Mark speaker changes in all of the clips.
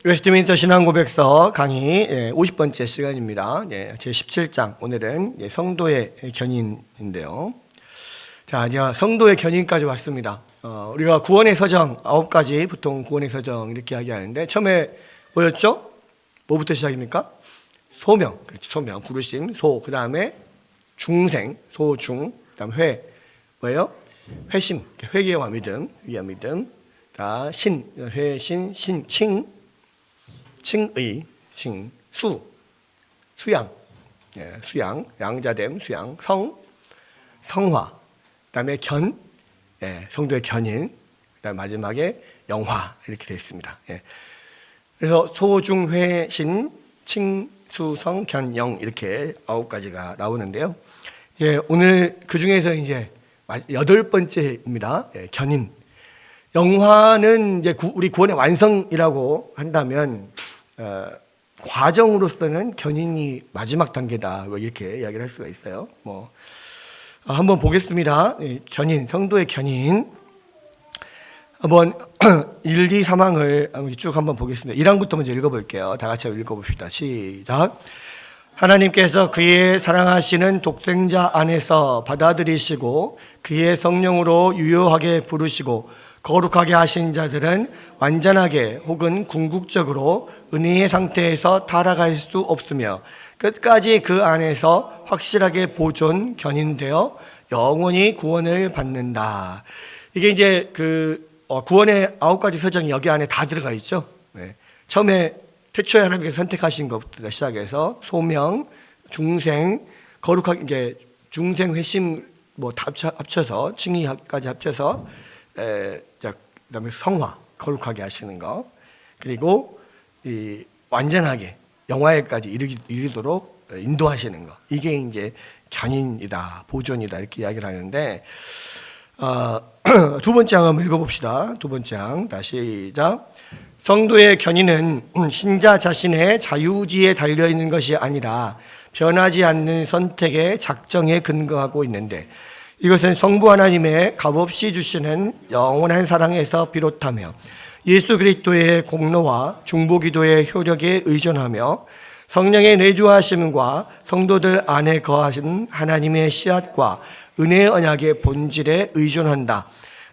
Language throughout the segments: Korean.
Speaker 1: 웨스트민스터 신앙고백서 강의 50번째 시간입니다. 제 17장 오늘은 성도의 견인인데요. 자, 이제 성도의 견인까지 왔습니다. 우리가 구원의 서정 9가지 보통 구원의 서정 이렇게 이야기하는데 처음에 뭐였죠? 뭐부터 시작입니까? 소명, 그렇죠. 소명, 부르심, 소. 그 다음에 중생, 소중. 그다음 회, 뭐예요? 회심, 회개와 믿음, 위와 믿음. 자, 신, 회신, 칭. 칭의, 수양, 수양, 양자됨, 수양, 성화, 그다음에 성도의 견인, 그다음 마지막에 영화 이렇게 되어 있습니다. 그래서 소중회, 신, 칭, 수, 성, 견, 영 이렇게 9가지가 나오는데요. 오늘 그 중에서 이제 8번째입니다. 견인. 영화는 이제 우리 구원의 완성이라고 한다면 과정으로서는 견인이 마지막 단계다 이렇게 이야기를 할 수가 있어요. 한번 보겠습니다. 견인, 성도의 견인. 한번 1, 2, 3항을 쭉 한번 보겠습니다. 1항부터 먼저 읽어볼게요. 다 같이 읽어봅시다. 시작. 하나님께서 그의 사랑하시는 독생자 안에서 받아들이시고 그의 성령으로 유효하게 부르시고 거룩하게 하신 자들은 완전하게 혹은 궁극적으로 은혜의 상태에서 타락할 수 없으며 끝까지 그 안에서 확실하게 보존, 견인되어 영원히 구원을 받는다. 이게 이제 구원의 9가지 서정이 여기 안에 다 들어가 있죠. 처음에 태초에 하나님께서 선택하신 것부터 시작해서 소명, 중생, 거룩하게 이제 중생, 회심 다 합쳐서 칭의까지 합쳐서 그다음에 성화, 거룩하게 하시는 거, 그리고 이 완전하게 영화에까지 이르도록 인도하시는 거, 이게 이제 견인이다, 보존이다 이렇게 이야기를 하는데 두 번째 항 한번 읽어봅시다. 두 번째 항 다시 시작. 성도의 견인은 신자 자신의 자유의지에 달려 있는 것이 아니라 변하지 않는 선택의 작정에 근거하고 있는데 이것은 성부 하나님의 값없이 주시는 영원한 사랑에서 비롯하며 예수 그리스도의 공로와 중보기도의 효력에 의존하며 성령의 내주하심과 성도들 안에 거하신 하나님의 씨앗과 은혜의 언약의 본질에 의존한다.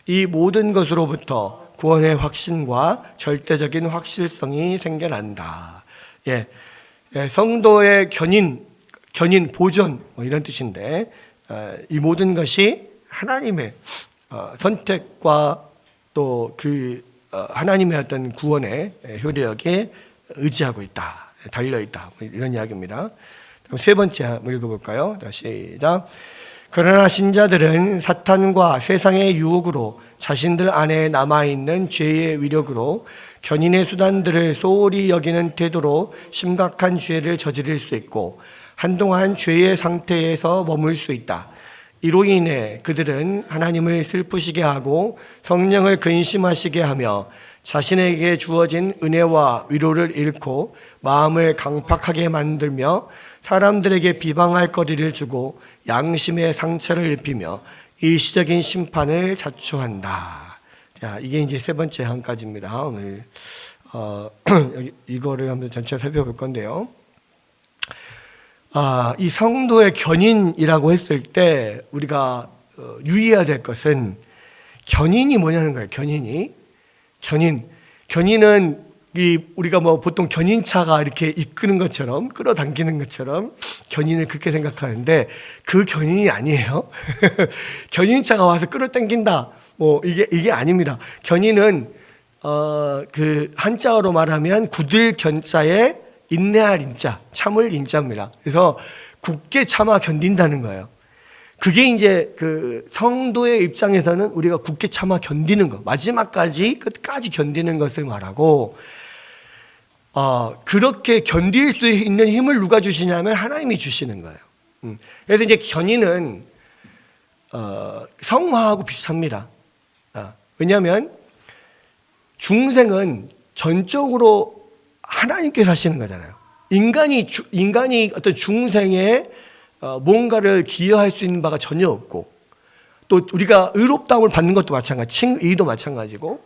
Speaker 1: 이 모든 것으로부터 구원의 확신과 절대적인 확실성이 생겨난다. 성도의 견인, 보존 이런 뜻인데 이 모든 것이 하나님의 선택과 또 하나님의 어떤 구원의 효력에 의지하고 있다, 달려 있다 이런 이야기입니다. 세 번째 한번 읽어볼까요? 다시 시작. 그러나 신자들은 사탄과 세상의 유혹으로 자신들 안에 남아있는 죄의 위력으로 견인의 수단들을 소홀히 여기는 태도로 심각한 죄를 저지를 수 있고 한동안 죄의 상태에서 머물 수 있다. 이로 인해 그들은 하나님을 슬프시게 하고 성령을 근심하시게 하며 자신에게 주어진 은혜와 위로를 잃고 마음을 강팍하게 만들며 사람들에게 비방할 거리를 주고 양심의 상처를 입히며 일시적인 심판을 자초한다. 자, 이게 이제 세 번째 항까지입니다. 오늘 이거를 한번 전체 살펴볼 건데요. 이 성도의 견인이라고 했을 때 우리가 유의해야 될 것은 견인이 뭐냐는 거예요. 견인은 우리가 보통 견인차가 이렇게 이끄는 것처럼 끌어당기는 것처럼 견인을 그렇게 생각하는데 그 견인이 아니에요. 견인차가 와서 끌어당긴다. 이게 아닙니다. 견인은 한자어로 말하면 굳을 견자에 인내할 인자, 참을 인자입니다. 그래서 굳게 참아 견딘다는 거예요. 그게 이제 성도의 입장에서는 우리가 굳게 참아 견디는 것, 마지막까지 끝까지 견디는 것을 말하고, 그렇게 견딜 수 있는 힘을 누가 주시냐면 하나님이 주시는 거예요. 그래서 이제 견인은 성화하고 비슷합니다. 왜냐하면 중생은 전적으로 하나님께서 하시는 거잖아요. 인간이 어떤 중생에 뭔가를 기여할 수 있는 바가 전혀 없고, 또 우리가 의롭다움을 받는 것도 마찬가지, 칭의도 마찬가지고,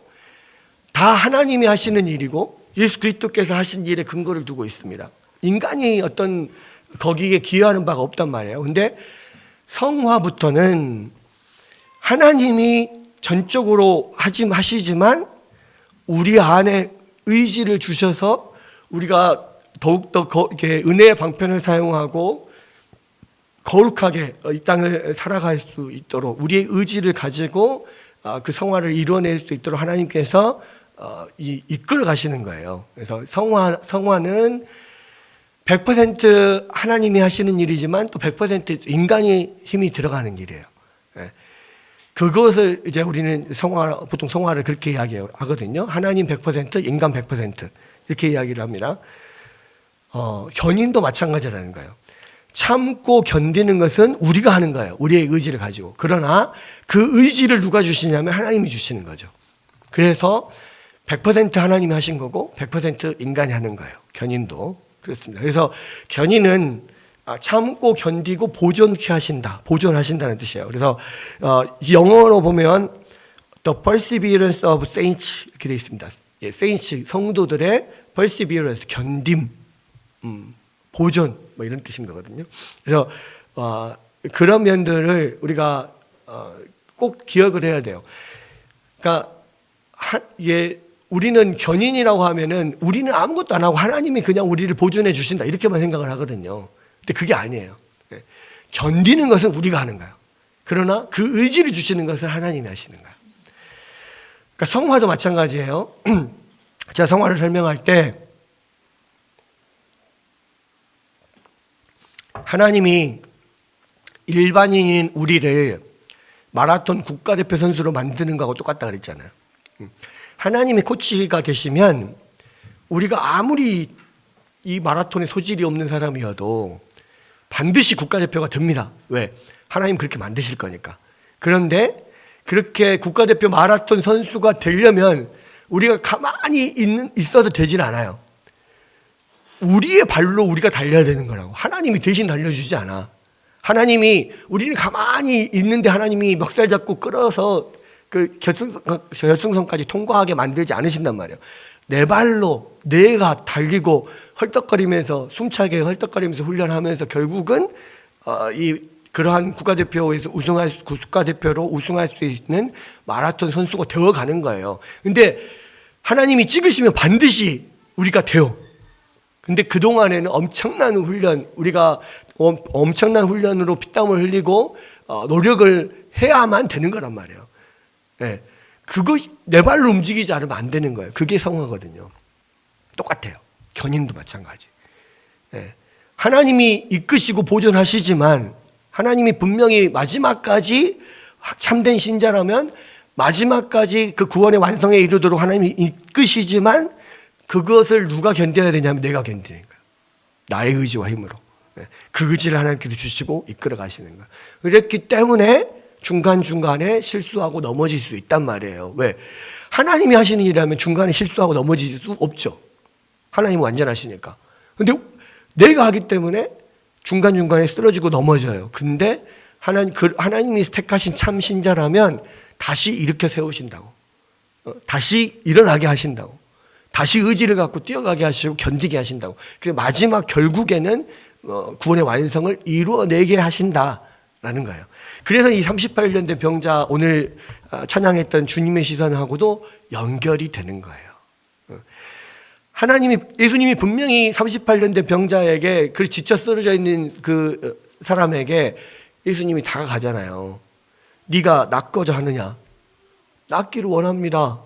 Speaker 1: 다 하나님이 하시는 일이고 예수 그리스도께서 하신 일에 근거를 두고 있습니다. 인간이 어떤 거기에 기여하는 바가 없단 말이에요. 근데 성화부터는 하나님이 전적으로 하시지만 우리 안에 의지를 주셔서 우리가 더욱더 이렇게 은혜의 방편을 사용하고 거룩하게 이 땅을 살아갈 수 있도록 우리의 의지를 가지고 그 성화를 이루어낼 수 있도록 하나님께서 이끌어 가시는 거예요. 그래서 성화는 100% 하나님이 하시는 일이지만 또 100% 인간이 힘이 들어가는 일이에요. 그것을 이제 우리는 보통 성화를 그렇게 이야기하거든요. 하나님 100%, 인간 100% 이렇게 이야기를 합니다. 견인도 마찬가지라는 거예요. 참고 견디는 것은 우리가 하는 거예요. 우리의 의지를 가지고. 그러나 그 의지를 누가 주시냐면 하나님이 주시는 거죠. 그래서 100% 하나님이 하신 거고 100% 인간이 하는 거예요. 견인도 그렇습니다. 그래서 견인은 참고 견디고 보존하신다는 뜻이에요. 그래서 영어로 보면 The perseverance of saints 이렇게 되어 있습니다. 예, saints 성도들의 perseverance 견딤, 보존 뭐 이런 뜻인 거거든요. 그래서 그런 면들을 우리가 꼭 기억을 해야 돼요. 그러니까 우리는 견인이라고 하면은 우리는 아무것도 안 하고 하나님이 그냥 우리를 보존해 주신다 이렇게만 생각을 하거든요. 근데 그게 아니에요. 견디는 것은 우리가 하는 거예요. 그러나 그 의지를 주시는 것은 하나님이 하시는 거예요. 그러니까 성화도 마찬가지예요. 제가 성화를 설명할 때 하나님이 일반인인 우리를 마라톤 국가대표 선수로 만드는 거하고 똑같다 그랬잖아요. 하나님이 코치가 계시면 우리가 아무리 이 마라톤에 소질이 없는 사람이어도 반드시 국가대표가 됩니다. 왜? 하나님 그렇게 만드실 거니까. 그런데 그렇게 국가대표 마라톤 선수가 되려면 우리가 가만히 있어도 되질 않아요. 우리의 발로 우리가 달려야 되는 거라고. 하나님이 대신 달려주지 않아. 하나님이 우리는 가만히 있는데 하나님이 멱살 잡고 끌어서 그 결승선까지 통과하게 만들지 않으신단 말이에요. 내 발로 내가 달리고 헐떡거리면서 숨차게 헐떡거리면서 훈련하면서 결국은 그러한 국가대표로 우승할 수 있는 마라톤 선수가 되어가는 거예요. 근데 하나님이 찍으시면 반드시 우리가 돼요. 근데 그동안에는 우리가 엄청난 훈련으로 피땀을 흘리고 노력을 해야만 되는 거란 말이에요. 네. 그거 내 발로 움직이지 않으면 안 되는 거예요. 그게 성화거든요. 똑같아요. 견인도 마찬가지. 네. 하나님이 이끄시고 보존하시지만 하나님이 분명히 마지막까지 참된 신자라면 마지막까지 그 구원의 완성에 이르도록 하나님이 이끄시지만 그것을 누가 견뎌야 되냐면 내가 견디는 거예요. 나의 의지와 힘으로. 그 의지를 하나님께서 주시고 이끌어 가시는 거예요. 그랬기 때문에 중간중간에 실수하고 넘어질 수 있단 말이에요. 왜? 하나님이 하시는 일이라면 중간에 실수하고 넘어질 수 없죠. 하나님은 완전하시니까. 근데 내가 하기 때문에 중간중간에 쓰러지고 넘어져요. 근데 하나님이 택하신 참 신자라면 다시 일으켜 세우신다고. 다시 일어나게 하신다고. 다시 의지를 갖고 뛰어가게 하시고 견디게 하신다고. 그래서 마지막 결국에는 구원의 완성을 이루어내게 하신다라는 거예요. 그래서 이 38년 된 병자 오늘 찬양했던 주님의 시선하고도 연결이 되는 거예요. 예수님이 분명히 38년 된 병자에게 그 지쳐 쓰러져 있는 그 사람에게 예수님이 다가가잖아요. 네가 낫고자 하느냐? 낫기를 원합니다.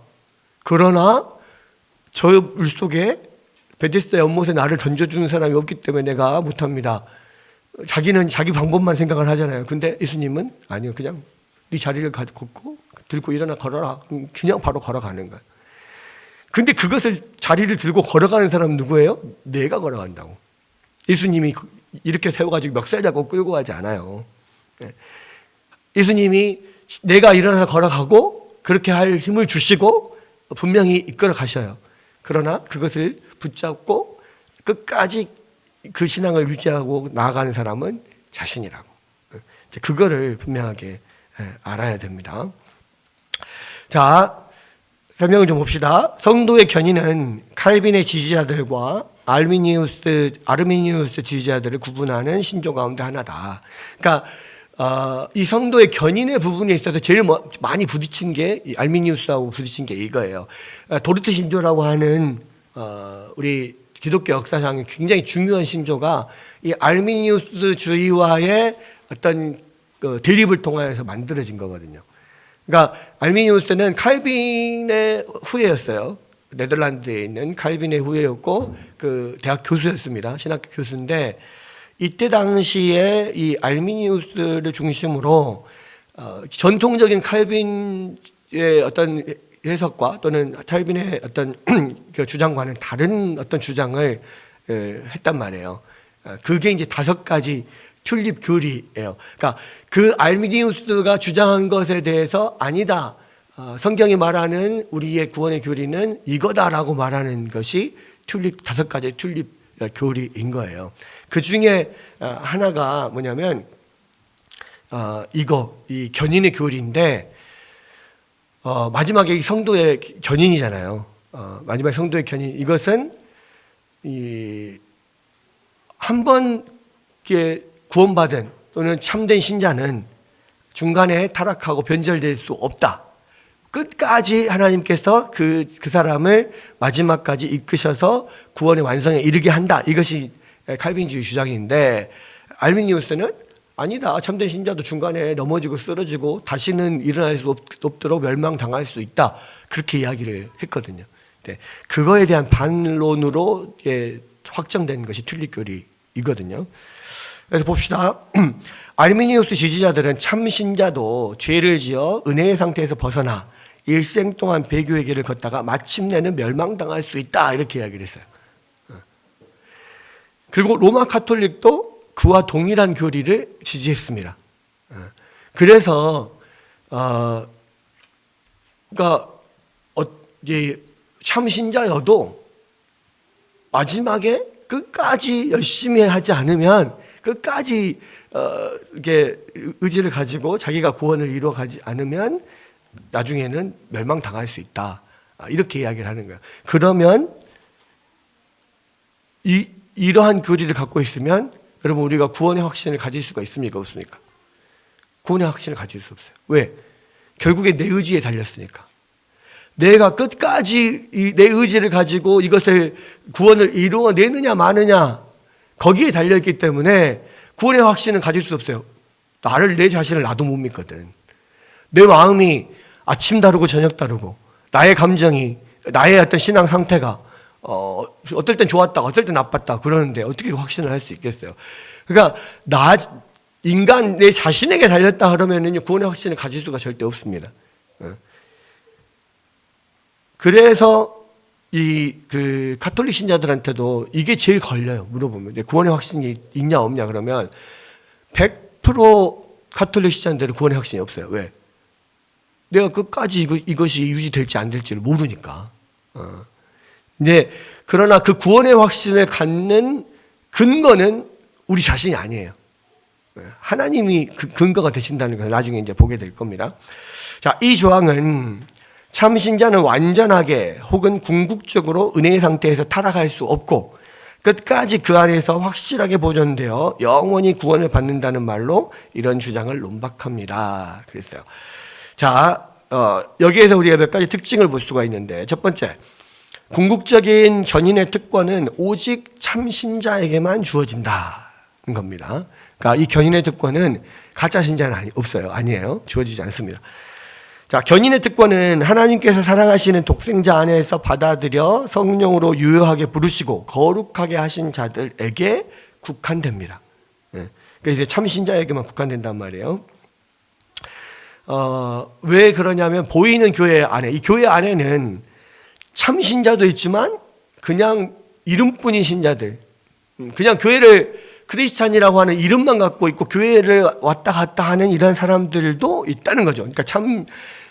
Speaker 1: 그러나 저 물속에 베데스다 연못에 나를 던져주는 사람이 없기 때문에 내가 못합니다. 자기는 자기 방법만 생각을 하잖아요. 근데 예수님은 아니요, 그냥 네 자리를 걷고 들고 일어나 걸어라. 그냥 바로 걸어가는 거예요. 근데 그것을 자리를 들고 걸어가는 사람은 누구예요? 내가 걸어간다고. 예수님이 이렇게 세워가지고 멱살 잡고 끌고 가지 않아요. 예수님이 내가 일어나서 걸어가고 그렇게 할 힘을 주시고 분명히 이끌어 가셔요. 그러나 그것을 붙잡고 끝까지 그 신앙을 유지하고 나아가는 사람은 자신이라고. 그거를 분명하게 알아야 됩니다. 자, 설명을 좀 봅시다. 성도의 견인은 칼빈의 지지자들과 아르미니우스 지지자들을 구분하는 신조 가운데 하나다. 그러니까 이 성도의 견인의 부분에 있어서 제일 많이 부딪힌 게 알미니우스하고 부딪힌 게 이거예요. 도르트 신조라고 하는 우리 기독교 역사상 굉장히 중요한 신조가 이 알미니우스주의와의 어떤 대립을 통해서 만들어진 거거든요. 그러니까 알미니우스는 칼빈의 후예였어요. 네덜란드에 있는 칼빈의 후예였고 그 대학 교수였습니다. 신학교 교수인데 이때 당시에 이 알미니우스를 중심으로 전통적인 칼빈의 어떤 해석과 또는 칼빈의 어떤 그 주장과는 다른 어떤 주장을 했단 말이에요. 그게 이제 5가지 튤립 교리예요. 그러니까 그 알미니우스가 주장한 것에 대해서 아니다. 성경이 말하는 우리의 구원의 교리는 이거다라고 말하는 것이 5가지 튤립 교리인 거예요. 그 중에 하나가 뭐냐면 이 견인의 교리인데 마지막에 이 성도의 견인이잖아요. 마지막 성도의 견인 이것은 한번 구원받은 또는 참된 신자는 중간에 타락하고 변절될 수 없다. 끝까지 하나님께서 그 사람을 마지막까지 이끄셔서 구원의 완성에 이르게 한다. 이것이 칼빈주의 주장인데 알미니우스는 아니다. 참된 신자도 중간에 넘어지고 쓰러지고 다시는 일어날 수 없도록 멸망당할 수 있다. 그렇게 이야기를 했거든요. 네. 그거에 대한 반론으로 확정된 것이 튤립교리이거든요. 그래서 봅시다. 알미니우스 지지자들은 참신자도 죄를 지어 은혜의 상태에서 벗어나 일생 동안 배교의 길을 걷다가 마침내는 멸망당할 수 있다. 이렇게 이야기를 했어요. 그리고 로마 카톨릭도 그와 동일한 교리를 지지했습니다. 그래서 그러니까 참신자여도 마지막에 끝까지 열심히 하지 않으면 끝까지 이게 의지를 가지고 자기가 구원을 이루어가지 않으면 나중에는 멸망당할 수 있다. 이렇게 이야기를 하는 거예요. 그러면 이러한 교리를 갖고 있으면 여러분 우리가 구원의 확신을 가질 수가 있습니까? 없습니까? 구원의 확신을 가질 수 없어요. 왜? 결국에 내 의지에 달렸으니까. 내가 끝까지 내 의지를 가지고 이것을 구원을 이루어내느냐 마느냐 거기에 달려있기 때문에 구원의 확신은 가질 수 없어요. 내 자신을 나도 못 믿거든. 내 마음이 아침 다르고 저녁 다르고 나의 감정이 나의 어떤 신앙 상태가 어떨 땐 좋았다 어떨 땐 나빴다 그러는데 어떻게 확신을 할 수 있겠어요. 그러니까 인간 내 자신에게 달렸다 그러면은 구원의 확신을 가질 수가 절대 없습니다. 그래서 그 가톨릭 신자들한테도 이게 제일 걸려요. 물어보면 구원의 확신이 있냐 없냐 그러면 100% 가톨릭 신자들은 구원의 확신이 없어요. 왜? 내가 끝까지 이것이 유지될지 안 될지를 모르니까. 네, 그러나 그 구원의 확신을 갖는 근거는 우리 자신이 아니에요. 하나님이 그 근거가 되신다는 것을 나중에 이제 보게 될 겁니다. 자, 이 조항은 참신자는 완전하게 혹은 궁극적으로 은혜의 상태에서 타락할 수 없고 끝까지 그 안에서 확실하게 보존되어 영원히 구원을 받는다는 말로 이런 주장을 논박합니다. 그랬어요. 자, 여기에서 우리가 몇 가지 특징을 볼 수가 있는데 첫 번째, 궁극적인 견인의 특권은 오직 참신자에게만 주어진다는 겁니다. 그러니까 이 견인의 특권은 가짜 신자는 없어요. 아니에요. 주어지지 않습니다. 자, 견인의 특권은 하나님께서 사랑하시는 독생자 안에서 받아들여 성령으로 유효하게 부르시고 거룩하게 하신 자들에게 국한됩니다. 그러니까 이제 참신자에게만 국한된단 말이에요. 왜 그러냐면 보이는 교회 안에, 이 교회 안에는 참신자도 있지만 그냥 이름뿐인 신자들, 그냥 교회를 크리스찬이라고 하는 이름만 갖고 있고 교회를 왔다 갔다 하는 이런 사람들도 있다는 거죠. 그러니까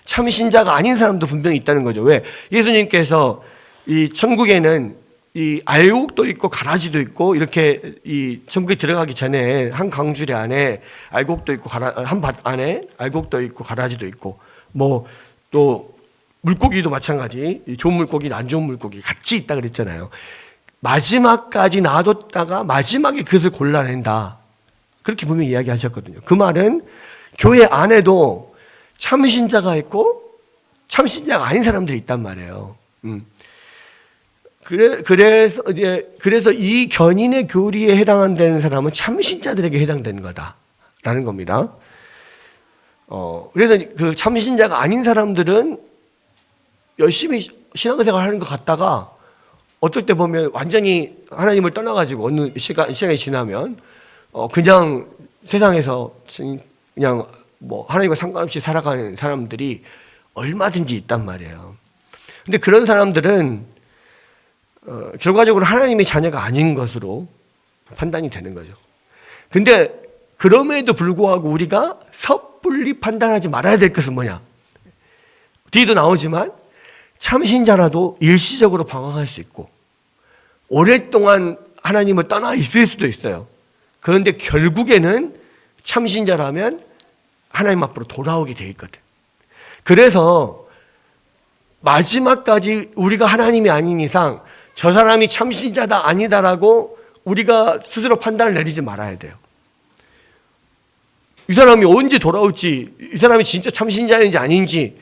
Speaker 1: 참신자가 아닌 사람도 분명히 있다는 거죠. 왜? 예수님께서 이 천국에는 이 알곡도 있고 가라지도 있고 이렇게 이 천국에 들어가기 전에 한 강주리 안에 알곡도 있고 한 밭 안에 알곡도 있고 가라지도 있고 뭐 또 물고기도 마찬가지. 좋은 물고기, 안 좋은 물고기 같이 있다 그랬잖아요. 마지막까지 놔뒀다가 마지막에 그것을 골라낸다. 그렇게 분명히 이야기하셨거든요. 그 말은 교회 안에도 참신자가 있고 참신자가 아닌 사람들이 있단 말이에요. 그래서 이 견인의 교리에 해당되는 사람은 참신자들에게 해당되는 거다라는 겁니다. 그래서 그 참신자가 아닌 사람들은 열심히 신앙생활 하는 것 같다가 어떨 때 보면 완전히 하나님을 떠나가지고 어느 시간이 지나면 그냥 세상에서 그냥 뭐 하나님과 상관없이 살아가는 사람들이 얼마든지 있단 말이에요. 근데 그런 사람들은 결과적으로 하나님의 자녀가 아닌 것으로 판단이 되는 거죠. 근데 그럼에도 불구하고 우리가 섣불리 판단하지 말아야 될 것은 뭐냐? 뒤에도 나오지만 참신자라도 일시적으로 방황할 수 있고 오랫동안 하나님을 떠나 있을 수도 있어요. 그런데 결국에는 참신자라면 하나님 앞으로 돌아오게 돼 있거든. 그래서 마지막까지 우리가 하나님이 아닌 이상 저 사람이 참신자다 아니다라고 우리가 스스로 판단을 내리지 말아야 돼요. 이 사람이 언제 돌아올지, 이 사람이 진짜 참신자인지 아닌지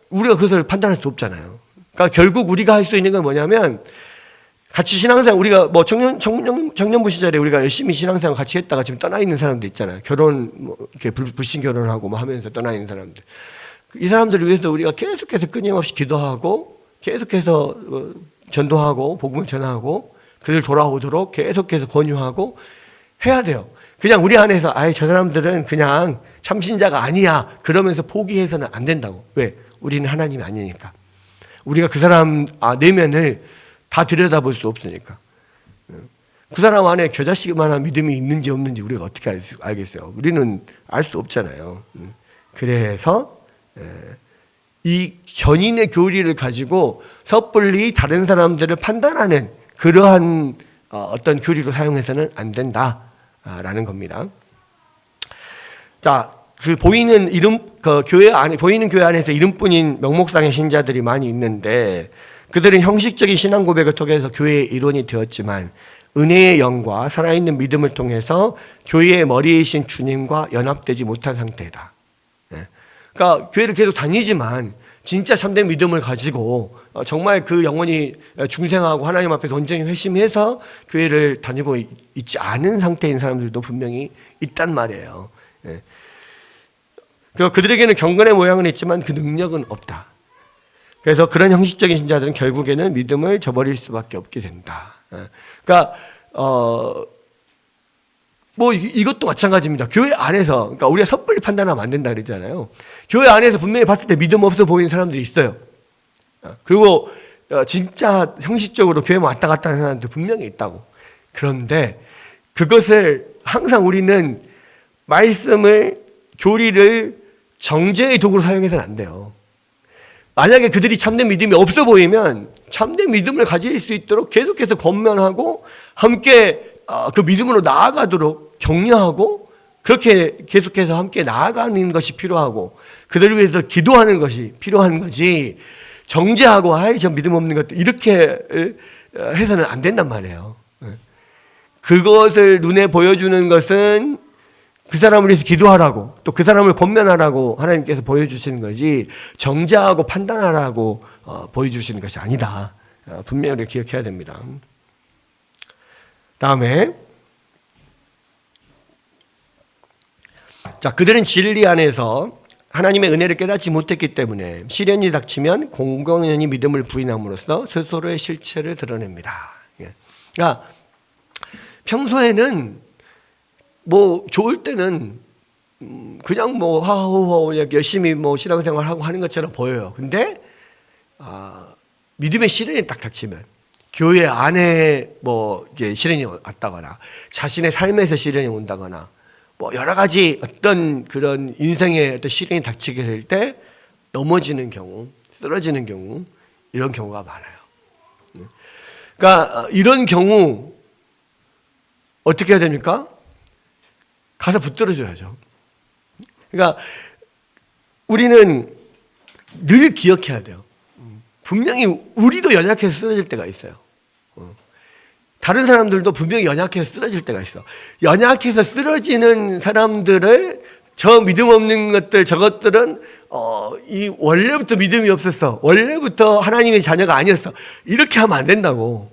Speaker 1: 우리가 그것을 판단할 수 없잖아요. 그러니까 결국 우리가 할 수 있는 건 뭐냐면 같이 신앙생활, 우리가 뭐 청년부 시절에 우리가 열심히 신앙생활 같이 했다가 지금 떠나 있는 사람들 있잖아요. 결혼, 뭐 이렇게 불신 결혼하고 뭐 하면서 떠나 있는 사람들. 이 사람들을 위해서 우리가 계속해서 끊임없이 기도하고 계속해서 전도하고 복음을 전하고 그들 돌아오도록 계속해서 권유하고 해야 돼요. 그냥 우리 안에서 저 사람들은 그냥 참신자가 아니야 그러면서 포기해서는 안 된다고. 왜? 우리는 하나님이 아니니까. 우리가 그 사람 내면을 다 들여다볼 수 없으니까. 그 사람 안에 겨자씨만한 믿음이 있는지 없는지 우리가 어떻게 알겠어요? 우리는 알 수 없잖아요. 그래서 이 견인의 교리를 가지고 섣불리 다른 사람들을 판단하는 그러한 어떤 교리로 사용해서는 안 된다라는 겁니다. 자, 보이는 교회 안에, 보이는 교회 안에서 이름뿐인 명목상의 신자들이 많이 있는데 그들은 형식적인 신앙 고백을 통해서 교회의 일원이 되었지만 은혜의 영과 살아있는 믿음을 통해서 교회의 머리이신 주님과 연합되지 못한 상태다. 그러니까 교회를 계속 다니지만 진짜 참된 믿음을 가지고 정말 그 영혼이 중생하고 하나님 앞에서 온전히 회심해서 교회를 다니고 있지 않은 상태인 사람들도 분명히 있단 말이에요. 그들에게는 경건의 모양은 있지만 그 능력은 없다. 그래서 그런 형식적인 신자들은 결국에는 믿음을 저버릴 수밖에 없게 된다. 그러니까 뭐 이것도 마찬가지입니다. 교회 안에서, 그러니까 우리가 섣불리 판단하면 안 된다 그랬잖아요. 교회 안에서 분명히 봤을 때 믿음 없어 보이는 사람들이 있어요. 그리고 진짜 형식적으로 교회만 왔다 갔다 하는 사람들 분명히 있다고. 그런데 그것을 항상 우리는 말씀을, 교리를 정죄의 도구로 사용해서는 안 돼요. 만약에 그들이 참된 믿음이 없어 보이면 참된 믿음을 가질 수 있도록 계속해서 권면하고 함께 그 믿음으로 나아가도록 격려하고 그렇게 계속해서 함께 나아가는 것이 필요하고 그들을 위해서 기도하는 것이 필요한 거지 정죄하고 저 믿음 없는 것들 이렇게 해서는 안 된단 말이에요. 그것을 눈에 보여주는 것은 그 사람을 위해서 기도하라고 또 그 사람을 권면하라고 하나님께서 보여주시는 거지 정죄하고 판단하라고 보여주시는 것이 아니다. 분명히 기억해야 됩니다. 다음에 자, 그들은 진리 안에서 하나님의 은혜를 깨닫지 못했기 때문에 시련이 닥치면 공공연히 믿음을 부인함으로써 스스로의 실체를 드러냅니다. 그러니까 평소에는 뭐 좋을 때는 그냥 뭐 하하호호 열심히 뭐 신앙생활하고 하는 것처럼 보여요. 근데 믿음의 시련이 딱 닥치면 교회 안에 뭐 이게 시련이 왔다거나 자신의 삶에서 시련이 온다거나 뭐 여러 가지 어떤 그런 인생의 어떤 시련이 닥치게 될 때 넘어지는 경우, 쓰러지는 경우 이런 경우가 많아요. 그러니까 이런 경우 어떻게 해야 됩니까? 가서 붙들어줘야죠. 그러니까 우리는
Speaker 2: 늘 기억해야 돼요. 분명히 우리도 연약해서 쓰러질 때가 있어요. 다른 사람들도 분명히 연약해서 쓰러질 때가 있어. 연약해서 쓰러지는 사람들을 저 믿음 없는 것들, 저것들은 이 원래부터 믿음이 없었어. 원래부터 하나님의 자녀가 아니었어. 이렇게 하면 안 된다고.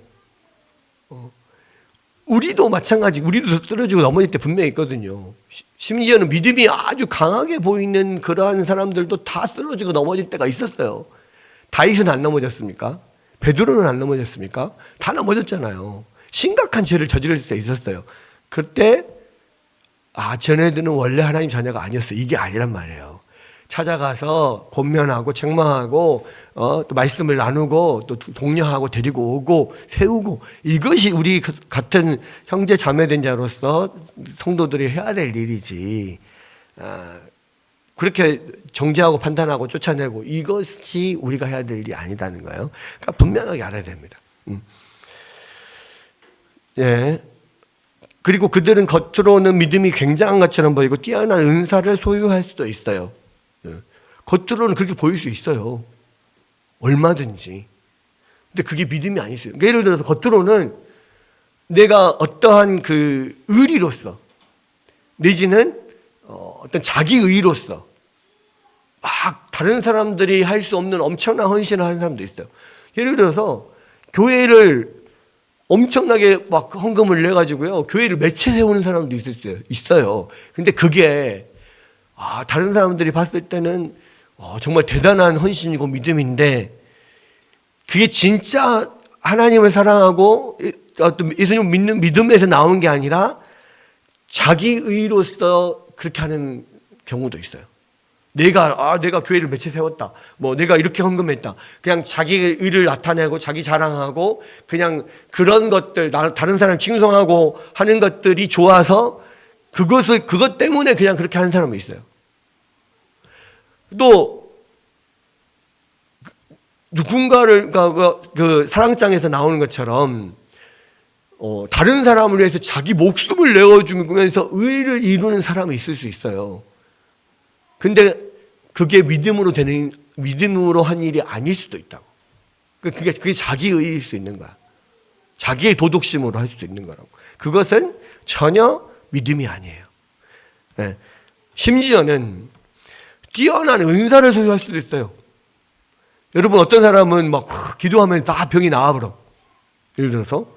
Speaker 2: 우리도 마찬가지. 우리도 쓰러지고 넘어질 때 분명히 있거든요. 심지어는 믿음이 아주 강하게 보이는 그러한 사람들도 다 쓰러지고 넘어질 때가 있었어요. 다윗은 안 넘어졌습니까? 베드로는 안 넘어졌습니까? 다 넘어졌잖아요. 심각한 죄를 저지를 때 있었어요. 그때 쟤네들은 원래 하나님 자녀가 아니었어. 이게 아니란 말이에요. 찾아가서 권면하고 책망하고 또 말씀을 나누고 또 독려하고 데리고 오고 세우고, 이것이 우리 같은 형제 자매된 자로서 성도들이 해야 될 일이지. 그렇게 정죄하고 판단하고 쫓아내고, 이것이 우리가 해야 될 일이 아니다는 거예요. 그러니까 분명하게 알아야 됩니다. 예. 그리고 그들은 겉으로는 믿음이 굉장한 것처럼 보이고 뛰어난 은사를 소유할 수도 있어요. 예. 겉으로는 그렇게 보일 수 있어요. 얼마든지. 근데 그게 믿음이 아니었어요. 그러니까 예를 들어서 겉으로는 내가 어떠한 그 의리로서, 내지는 어떤 자기 의로서 막 다른 사람들이 할 수 없는 엄청난 헌신을 하는 사람도 있어요. 예를 들어서 교회를 엄청나게 막 헌금을 내가지고요, 교회를 매체 세우는 사람도 있어요. 근데 그게 다른 사람들이 봤을 때는 정말 대단한 헌신이고 믿음인데, 그게 진짜 하나님을 사랑하고 어떤 예수님을 믿는 믿음에서 나오는 게 아니라 자기 의로서 그렇게 하는 경우도 있어요. 내가 교회를 매체 세웠다, 내가 이렇게 헌금했다, 그냥 자기 의를 나타내고 자기 자랑하고 그냥 그런 것들, 다른 사람 칭송하고 하는 것들이 좋아서 그것 때문에 그냥 그렇게 하는 사람이 있어요. 또 누군가를, 그러니까 그 사랑장에서 나오는 것처럼 다른 사람을 위해서 자기 목숨을 내어주면서 의를 이루는 사람이 있을 수 있어요. 근데 그게 믿음으로 한 일이 아닐 수도 있다고. 그게 자기 의일 수 있는 거야. 자기의 도덕심으로 할 수도 있는 거라고. 그것은 전혀 믿음이 아니에요. 네. 심지어는 뛰어난 은사를 소유할 수도 있어요. 여러분, 어떤 사람은 막 기도하면 다 병이 나와버려. 예를 들어서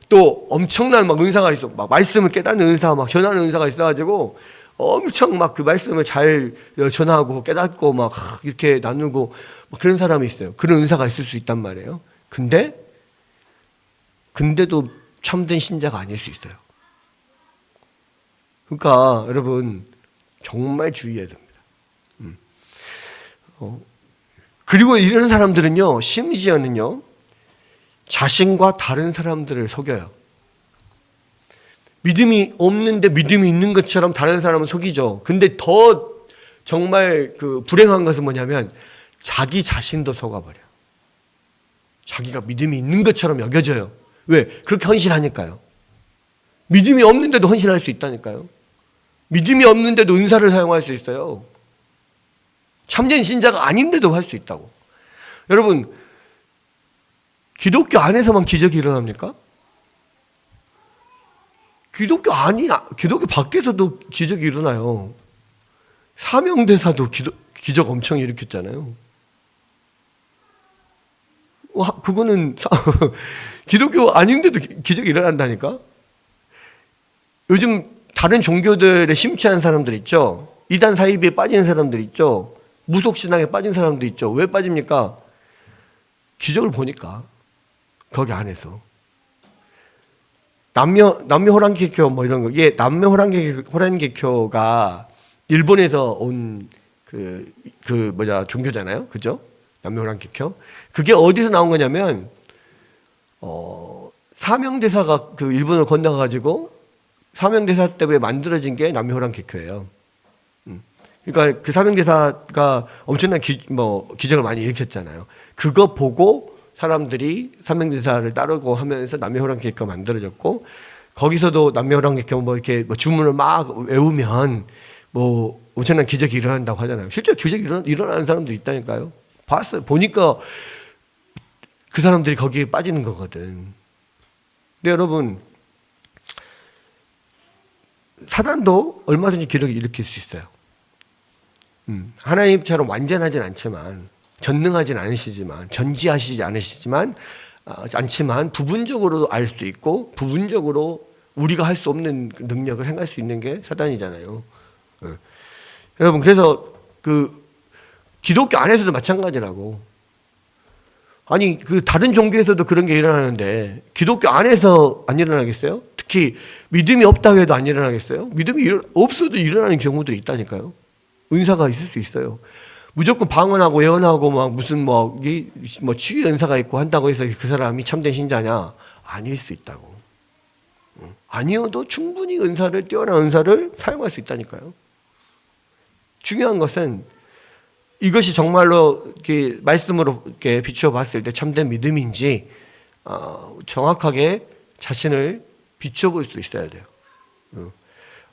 Speaker 2: 또 엄청난 막 은사가 있어. 막 말씀을 깨닫는 은사, 막 전하는 은사가 있어가지고 엄청 막 그 말씀을 잘 전하고 깨닫고 막 이렇게 나누고 그런 사람이 있어요. 그런 은사가 있을 수 있단 말이에요. 근데도 참된 신자가 아닐 수 있어요. 그러니까 여러분, 정말 주의해야 됩니다. 그리고 이런 사람들은요, 심지어는요, 자신과 다른 사람들을 속여요. 믿음이 없는데 믿음이 있는 것처럼 다른 사람은 속이죠. 근데 더 정말 그 불행한 것은 뭐냐면 자기 자신도 속아버려. 자기가 믿음이 있는 것처럼 여겨져요. 왜? 그렇게 헌신하니까요. 믿음이 없는데도 헌신할 수 있다니까요. 믿음이 없는데도 은사를 사용할 수 있어요. 참된 신자가 아닌데도 할 수 있다고. 여러분, 기독교 안에서만 기적이 일어납니까? 기독교 밖에서도 기적이 일어나요. 사명대사도 기적 엄청 일으켰잖아요. 그거는 기독교 아닌데도 기적이 일어난다니까? 요즘 다른 종교들에 심취한 사람들 있죠? 이단 사이비에 빠진 사람들 있죠? 무속신앙에 빠진 사람도 있죠? 왜 빠집니까? 기적을 보니까, 거기 안에서. 남녀 호랑개교 이런 거. 이게 남녀 호랑개교가 일본에서 온 종교잖아요. 그죠? 남녀 호랑개교. 그게 어디서 나온 거냐면, 사명대사가 그 일본을 건너가지고 사명대사 때문에 만들어진 게 남녀 호랑개교예요. 그러니까 그 사명대사가 엄청난 기적을 많이 일으켰잖아요. 그거 보고 사람들이 사명대사를 따르고 하면서 남녀호랑개교가 만들어졌고, 거기서도 남녀호랑개교 이렇게 주문을 막 외우면 뭐 엄청난 기적이 일어난다고 하잖아요. 실제 기적이 일어나는 사람도 있다니까요. 봤어요. 보니까 그 사람들이 거기에 빠지는 거거든. 근데 여러분, 사단도 얼마든지 기적을 일으킬 수 있어요. 하나님처럼 완전하진 않지만, 전능하진 않으시지만, 전지하시지 않지만 부분적으로도 알 수 있고 부분적으로 우리가 할 수 없는 능력을 행할 수 있는 게 사단이잖아요. 여러분, 그래서 그 기독교 안에서도 마찬가지라고. 아니, 그 다른 종교에서도 그런 게 일어나는데 기독교 안에서 안 일어나겠어요? 특히 믿음이 없다고 해도 안 일어나겠어요? 믿음이 없어도 일어나는 경우들이 있다니까요. 은사가 있을 수 있어요. 무조건 방언하고 예언하고 막 무슨 뭐 치유 은사가 있고 한다고 해서 그 사람이 참된 신자냐? 아닐 수 있다고. 아니어도 충분히 뛰어난 은사를 사용할 수 있다니까요. 중요한 것은 이것이 정말로 이렇게 말씀으로 이렇게 비추어 봤을 때 참된 믿음인지 정확하게 자신을 비춰볼 수 있어야 돼요.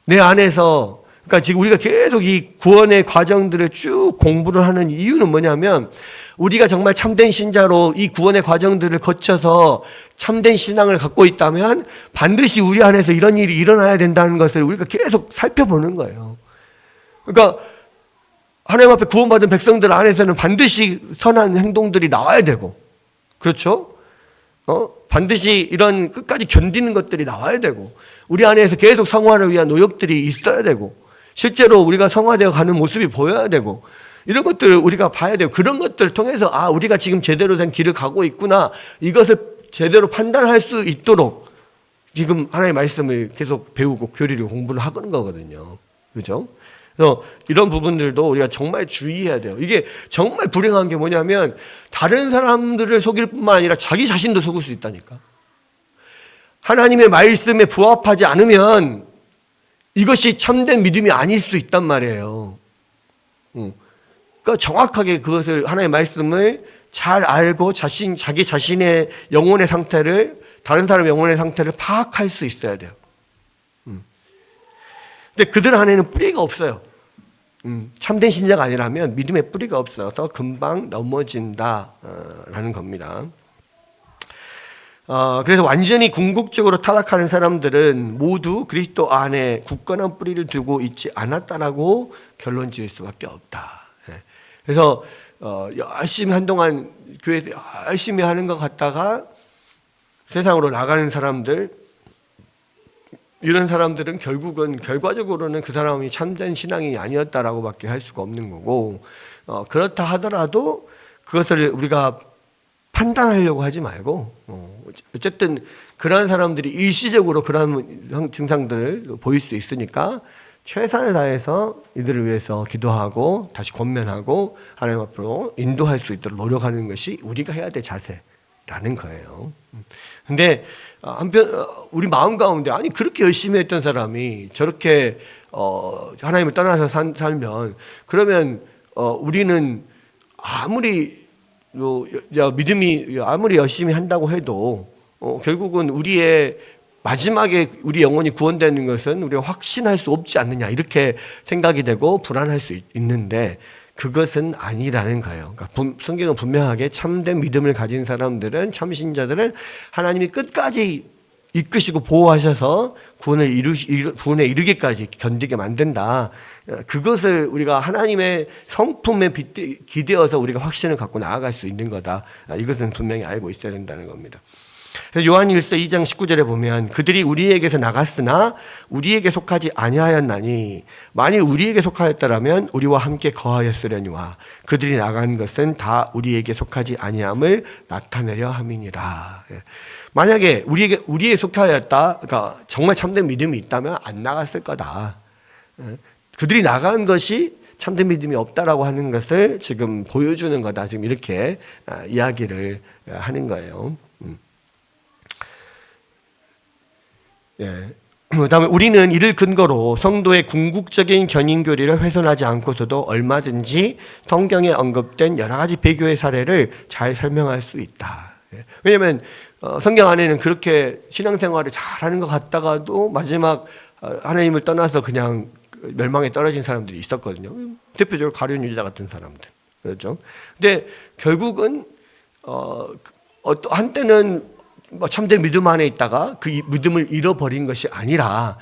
Speaker 2: 내 안에서, 그러니까 지금 우리가 계속 이 구원의 과정들을 쭉 공부를 하는 이유는 뭐냐면, 우리가 정말 참된 신자로 이 구원의 과정들을 거쳐서 참된 신앙을 갖고 있다면 반드시 우리 안에서 이런 일이 일어나야 된다는 것을 우리가 계속 살펴보는 거예요. 그러니까 하나님 앞에 구원받은 백성들 안에서는 반드시 선한 행동들이 나와야 되고, 그렇죠? 반드시 이런 끝까지 견디는 것들이 나와야 되고, 우리 안에서 계속 성화를 위한 노력들이 있어야 되고, 실제로 우리가 성화되어 가는 모습이 보여야 되고, 이런 것들을 우리가 봐야 돼요. 그런 것들을 통해서 우리가 지금 제대로 된 길을 가고 있구나, 이것을 제대로 판단할 수 있도록 지금 하나님의 말씀을 계속 배우고 교리를 공부를 하는 거거든요. 그죠? 그래서 이런 부분들도 우리가 정말 주의해야 돼요. 이게 정말 불행한 게 뭐냐면, 다른 사람들을 속일 뿐만 아니라 자기 자신도 속을 수 있다니까. 하나님의 말씀에 부합하지 않으면 이것이 참된 믿음이 아닐 수 있단 말이에요. 그러니까 정확하게 그것을, 하나님의 말씀을 잘 알고 자기 자신의 영혼의 상태를, 다른 사람의 영혼의 상태를 파악할 수 있어야 돼요. 근데 그들 안에는 뿌리가 없어요. 참된 신자가 아니라면 믿음의 뿌리가 없어서 금방 넘어진다라는 겁니다. 그래서 완전히 궁극적으로 타락하는 사람들은 모두 그리스도 안에 굳건한 뿌리를 두고 있지 않았다라고 결론 지을 수밖에 없다. 그래서 열심히 한동안 교회에서 열심히 하는 것 같다가 세상으로 나가는 사람들, 이런 사람들은 결과적으로는 그 사람이 참된 신앙이 아니었다라고 밖에 할 수가 없는 거고, 그렇다 하더라도 그것을 우리가 판단하려고 하지 말고, 어쨌든 그러한 사람들이 일시적으로 그러한 증상들을 보일 수 있으니까 최선을 다해서 이들을 위해서 기도하고 다시 권면하고 하나님 앞으로 인도할 수 있도록 노력하는 것이 우리가 해야 될 자세라는 거예요. 근데 한편 우리 마음 가운데, 아니 그렇게 열심히 했던 사람이 저렇게 하나님을 떠나서 살면, 그러면 우리는 아무리 믿음이 아무리 열심히 한다고 해도 결국은 우리의 마지막에 우리 영혼이 구원되는 것은 우리가 확신할 수 없지 않느냐, 이렇게 생각이 되고 불안할 수 있는데 그것은 아니라는 거예요. 그러니까 성경은 분명하게 참된 믿음을 가진 사람들은, 참신자들은 하나님이 끝까지 이끄시고 보호하셔서 구원에 이르기까지 견디게 만든다. 그것을 우리가 하나님의 성품에 기대어서 우리가 확신을 갖고 나아갈 수 있는 거다. 이것은 분명히 알고 있어야 된다는 겁니다. 요한일서 2장 19절에 보면, 그들이 우리에게서 나갔으나 우리에게 속하지 아니하였나니 만일 우리에게 속하였더라면 우리와 함께 거하였으려니와 그들이 나간 것은 다 우리에게 속하지 아니함을 나타내려 함이니라. 만약에 우리에 속하였다, 그러니까 정말 참된 믿음이 있다면 안 나갔을 거다. 그들이 나간 것이 참된 믿음이 없다라고 하는 것을 지금 보여주는 거다. 지금 이렇게 이야기를 하는 거예요. 그다음에 우리는 이를 근거로 성도의 궁극적인 견인교리를 훼손하지 않고서도 얼마든지 성경에 언급된 여러 가지 배교의 사례를 잘 설명할 수 있다. 왜냐하면 성경 안에는 그렇게 신앙생활을 잘하는 것 같다가도 마지막 하나님을 떠나서 그냥 멸망에 떨어진 사람들이 있었거든요. 대표적으로 가룟 유다 같은 사람들. 그렇죠. 근데 결국은 한때는 뭐 참된 믿음 안에 있다가 그 믿음을 잃어버린 것이 아니라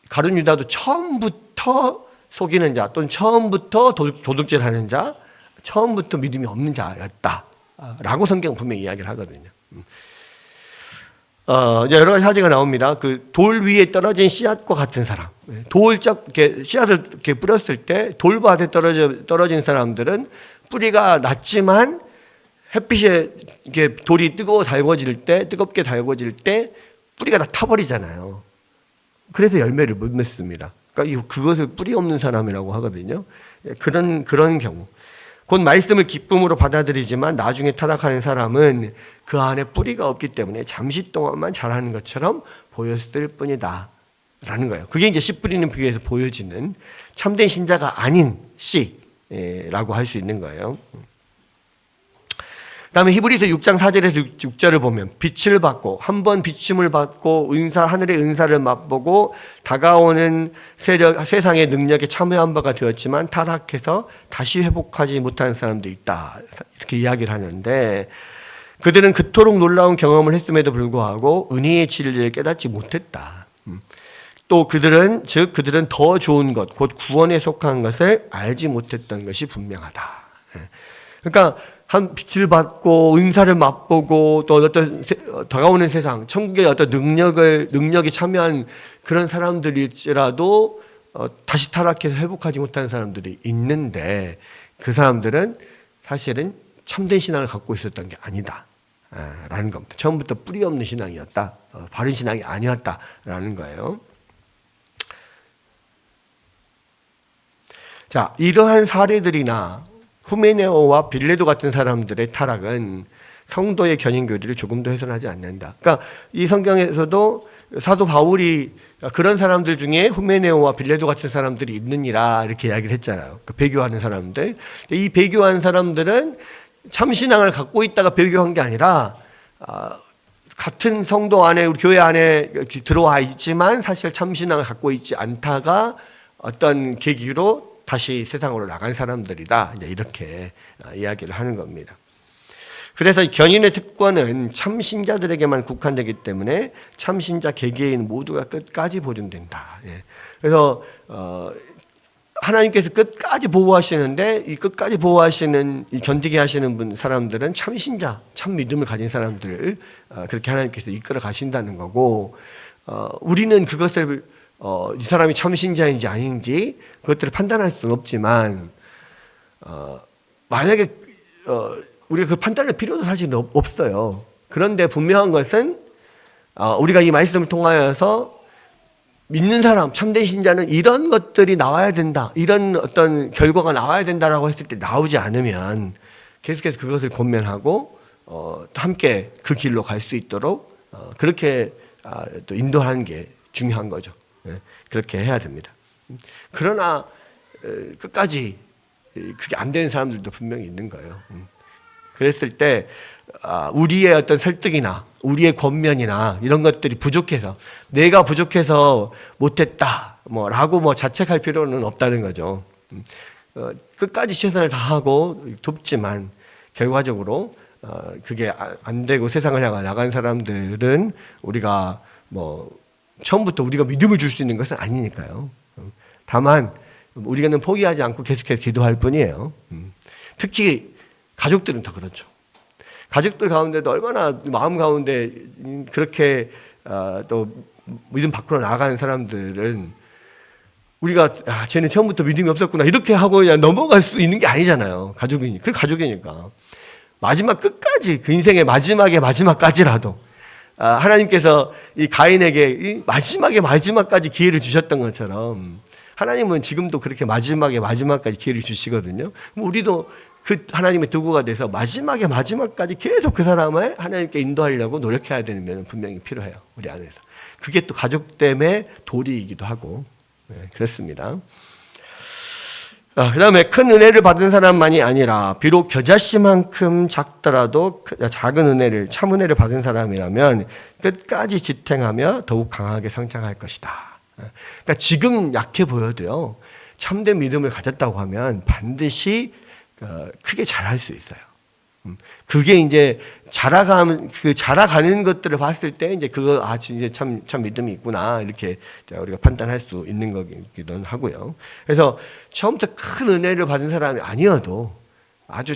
Speaker 2: 가룟 유다도 처음부터 속이는 자 또는 처음부터 도둑질 하는 자, 처음부터 믿음이 없는 자였다라고 성경 분명히 이야기를 하거든요. 이제 여러 가지 사제가 나옵니다. 그 돌 위에 떨어진 씨앗과 같은 사람, 돌짝 이렇게 씨앗을 이렇게 뿌렸을 때 돌밭에 떨어진 사람들은 뿌리가 낮지만 햇빛에 이게 돌이 뜨겁게 달궈질 때 뿌리가 다 타버리잖아요. 그래서 열매를 못 맺습니다. 그러니까 그것을 뿌리 없는 사람이라고 하거든요. 그런 경우. 곧 말씀을 기쁨으로 받아들이지만 나중에 타락하는 사람은 그 안에 뿌리가 없기 때문에 잠시 동안만 자라는 것처럼 보였을 뿐이다 라는 거예요. 그게 이제 씨 뿌리는 비유에서 보여지는 참된 신자가 아닌 씨라고 할 수 있는 거예요. 그다음에 히브리서 6장 4절에서 6절을 보면 빛을 받고 한 번 비춤을 받고 하늘의 은사를 맛보고 다가오는 세상의 능력에 참여한 바가 되었지만 타락해서 다시 회복하지 못하는 사람도 있다. 이렇게 이야기를 하는데 그들은 그토록 놀라운 경험을 했음에도 불구하고 은혜의 진리를 깨닫지 못했다. 또 그들은 더 좋은 것, 곧 구원에 속한 것을 알지 못했던 것이 분명하다. 그러니까 한 빛을 받고 은사를 맛보고 또 어떤 다가오는 세상, 천국의 어떤 능력에 참여한 그런 사람들일지라도 다시 타락해서 회복하지 못하는 사람들이 있는데 그 사람들은 사실은 참된 신앙을 갖고 있었던 게 아니다 라는 겁니다. 처음부터 뿌리 없는 신앙이었다. 바른 신앙이 아니었다라는 거예요. 자, 이러한 사례들이나 후메네오와 빌레도 같은 사람들의 타락은 성도의 견인 교리를 조금도 훼손하지 않는다. 그러니까 이 성경에서도 사도 바울이 그런 사람들 중에 후메네오와 빌레도 같은 사람들이 있느니라 이렇게 이야기를 했잖아요. 그 배교하는 사람들. 이 배교한 사람들은 참신앙을 갖고 있다가 배교한 게 아니라 같은 성도 안에 우리 교회 안에 들어와 있지만 사실 참신앙을 갖고 있지 않다가 어떤 계기로 다시 세상으로 나간 사람들이다. 이렇게 이야기를 하는 겁니다. 그래서 견인의 특권은 참신자들에게만 국한되기 때문에 참신자 개개인 모두가 끝까지 보존된다. 그래서 하나님께서 끝까지 보호하시는데 이 끝까지 보호하시는 이 견디게 하시는 사람들은 참신자, 참 믿음을 가진 사람들을 그렇게 하나님께서 이끌어 가신다는 거고 우리는 그것을 이 사람이 참신자인지 아닌지 그것들을 판단할 수는 없지만 만약에 우리가 그 판단할 필요도 사실 없어요. 그런데 분명한 것은 우리가 이 말씀을 통하여서 믿는 사람, 참된 신자는 이런 것들이 나와야 된다. 이런 어떤 결과가 나와야 된다라고 했을 때 나오지 않으면 계속해서 그것을 권면하고 함께 그 길로 갈 수 있도록 그렇게 또 인도하는 게 중요한 거죠. 그렇게 해야 됩니다. 그러나 끝까지 그게 안 되는 사람들도 분명히 있는 거예요. 그랬을 때 우리의 어떤 설득이나 우리의 권면이나 이런 것들이 부족해서 내가 부족해서 못했다 라고 자책할 필요는 없다는 거죠. 끝까지 최선을 다하고 돕지만 결과적으로 그게 안 되고 세상을 향해 나간 사람들은 우리가 처음부터 우리가 믿음을 줄 수 있는 것은 아니니까요. 다만 우리는 포기하지 않고 계속해서 기도할 뿐이에요. 특히 가족들은 더 그렇죠. 가족들 가운데도 얼마나 마음 가운데 그렇게 또 믿음 밖으로 나가는 사람들은 우리가 쟤는 처음부터 믿음이 없었구나 이렇게 하고 그냥 넘어갈 수 있는 게 아니잖아요. 가족이니까 마지막 끝까지 그 인생의 마지막까지라도 하나님께서 이 가인에게 이 마지막까지 기회를 주셨던 것처럼 하나님은 지금도 그렇게 마지막까지 기회를 주시거든요. 우리도 그 하나님의 도구가 돼서 마지막까지 계속 그 사람을 하나님께 인도하려고 노력해야 되는 면은 분명히 필요해요. 우리 안에서. 그게 또 가족 때문에 도리이기도 하고 그렇습니다. 그 다음에 큰 은혜를 받은 사람만이 아니라 비록 겨자씨만큼 작더라도 작은 은혜를 참 은혜를 받은 사람이라면 끝까지 지탱하며 더욱 강하게 성장할 것이다 그러니까 지금 약해 보여도요, 참된 믿음을 가졌다고 하면 반드시 크게 잘할 수 있어요. 그게 이제 자라가는 것들을 봤을 때 이제 그거 이제 참 믿음이 있구나 이렇게 우리가 판단할 수 있는 거기도 하고요. 그래서 처음부터 큰 은혜를 받은 사람이 아니어도 아주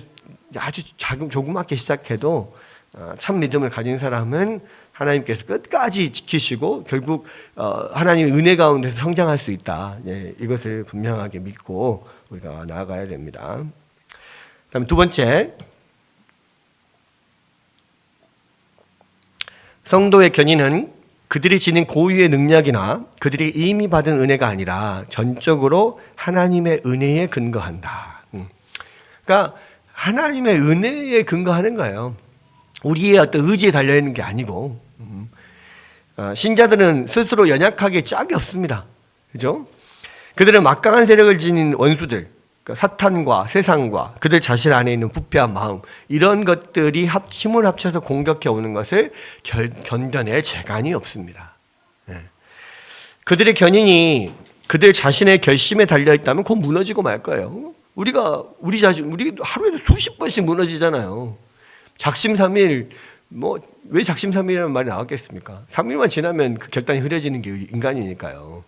Speaker 2: 조그맣게 시작해도 참 믿음을 가진 사람은 하나님께서 끝까지 지키시고 결국 하나님의 은혜 가운데서 성장할 수 있다. 이것을 분명하게 믿고 우리가 나아가야 됩니다. 그다음에 두 번째, 성도의 견인은 그들이 지닌 고유의 능력이나 그들이 이미 받은 은혜가 아니라 전적으로 하나님의 은혜에 근거한다. 그러니까 하나님의 은혜에 근거하는 거예요. 우리의 어떤 의지에 달려있는 게 아니고, 신자들은 스스로 연약하게 짝이 없습니다. 그죠? 그들은 막강한 세력을 지닌 원수들, 그러니까 사탄과 세상과 그들 자신 안에 있는 부패한 마음, 이런 것들이 힘을 합쳐서 공격해 오는 것을 견뎌낼 재간이 없습니다. 그들의 견인이 그들 자신의 결심에 달려있다면 곧 무너지고 말 거예요. 우리 하루에도 수십 번씩 무너지잖아요. 작심삼일, 왜 작심삼일이라는 말이 나왔겠습니까? 3일만 지나면 그 결단이 흐려지는 게 인간이니까요.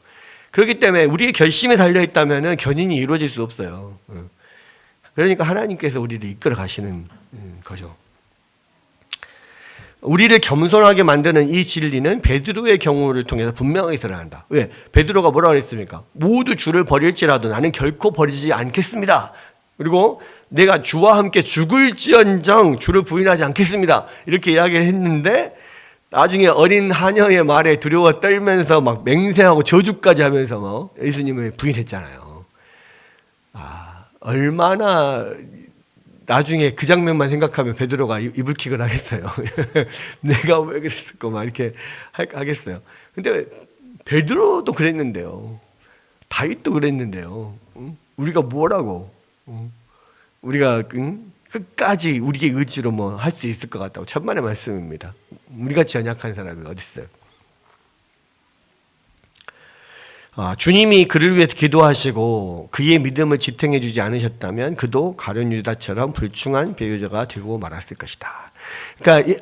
Speaker 2: 그렇기 때문에 우리의 결심에 달려있다면 견인이 이루어질 수 없어요. 그러니까 하나님께서 우리를 이끌어 가시는 거죠. 우리를 겸손하게 만드는 이 진리는 베드로의 경우를 통해서 분명하게 드러난다. 왜? 베드로가 뭐라고 그랬습니까? 모두 주를 버릴지라도 나는 결코 버리지 않겠습니다. 그리고 내가 주와 함께 죽을지언정 주를 부인하지 않겠습니다. 이렇게 이야기를 했는데 나중에 어린 하녀의 말에 두려워 떨면서 막 맹세하고 저주까지 하면서 예수님을 부인했잖아요. 얼마나 나중에 그 장면만 생각하면 베드로가 이불킥을 하겠어요. 내가 왜 그랬을까 막 이렇게 하겠어요. 근데 베드로도 그랬는데요. 다윗도 그랬는데요. 우리가 뭐라고? 우리가 끝까지 우리의 의지로 할 수 있을 것 같다고. 천만의 말씀입니다. 우리같이 연약한 사람이 어디 있어요? 주님이 그를 위해서 기도하시고 그의 믿음을 지탱해 주지 않으셨다면 그도 가룟 유다처럼 불충한 배교자가 되고 말았을 것이다. 그러니까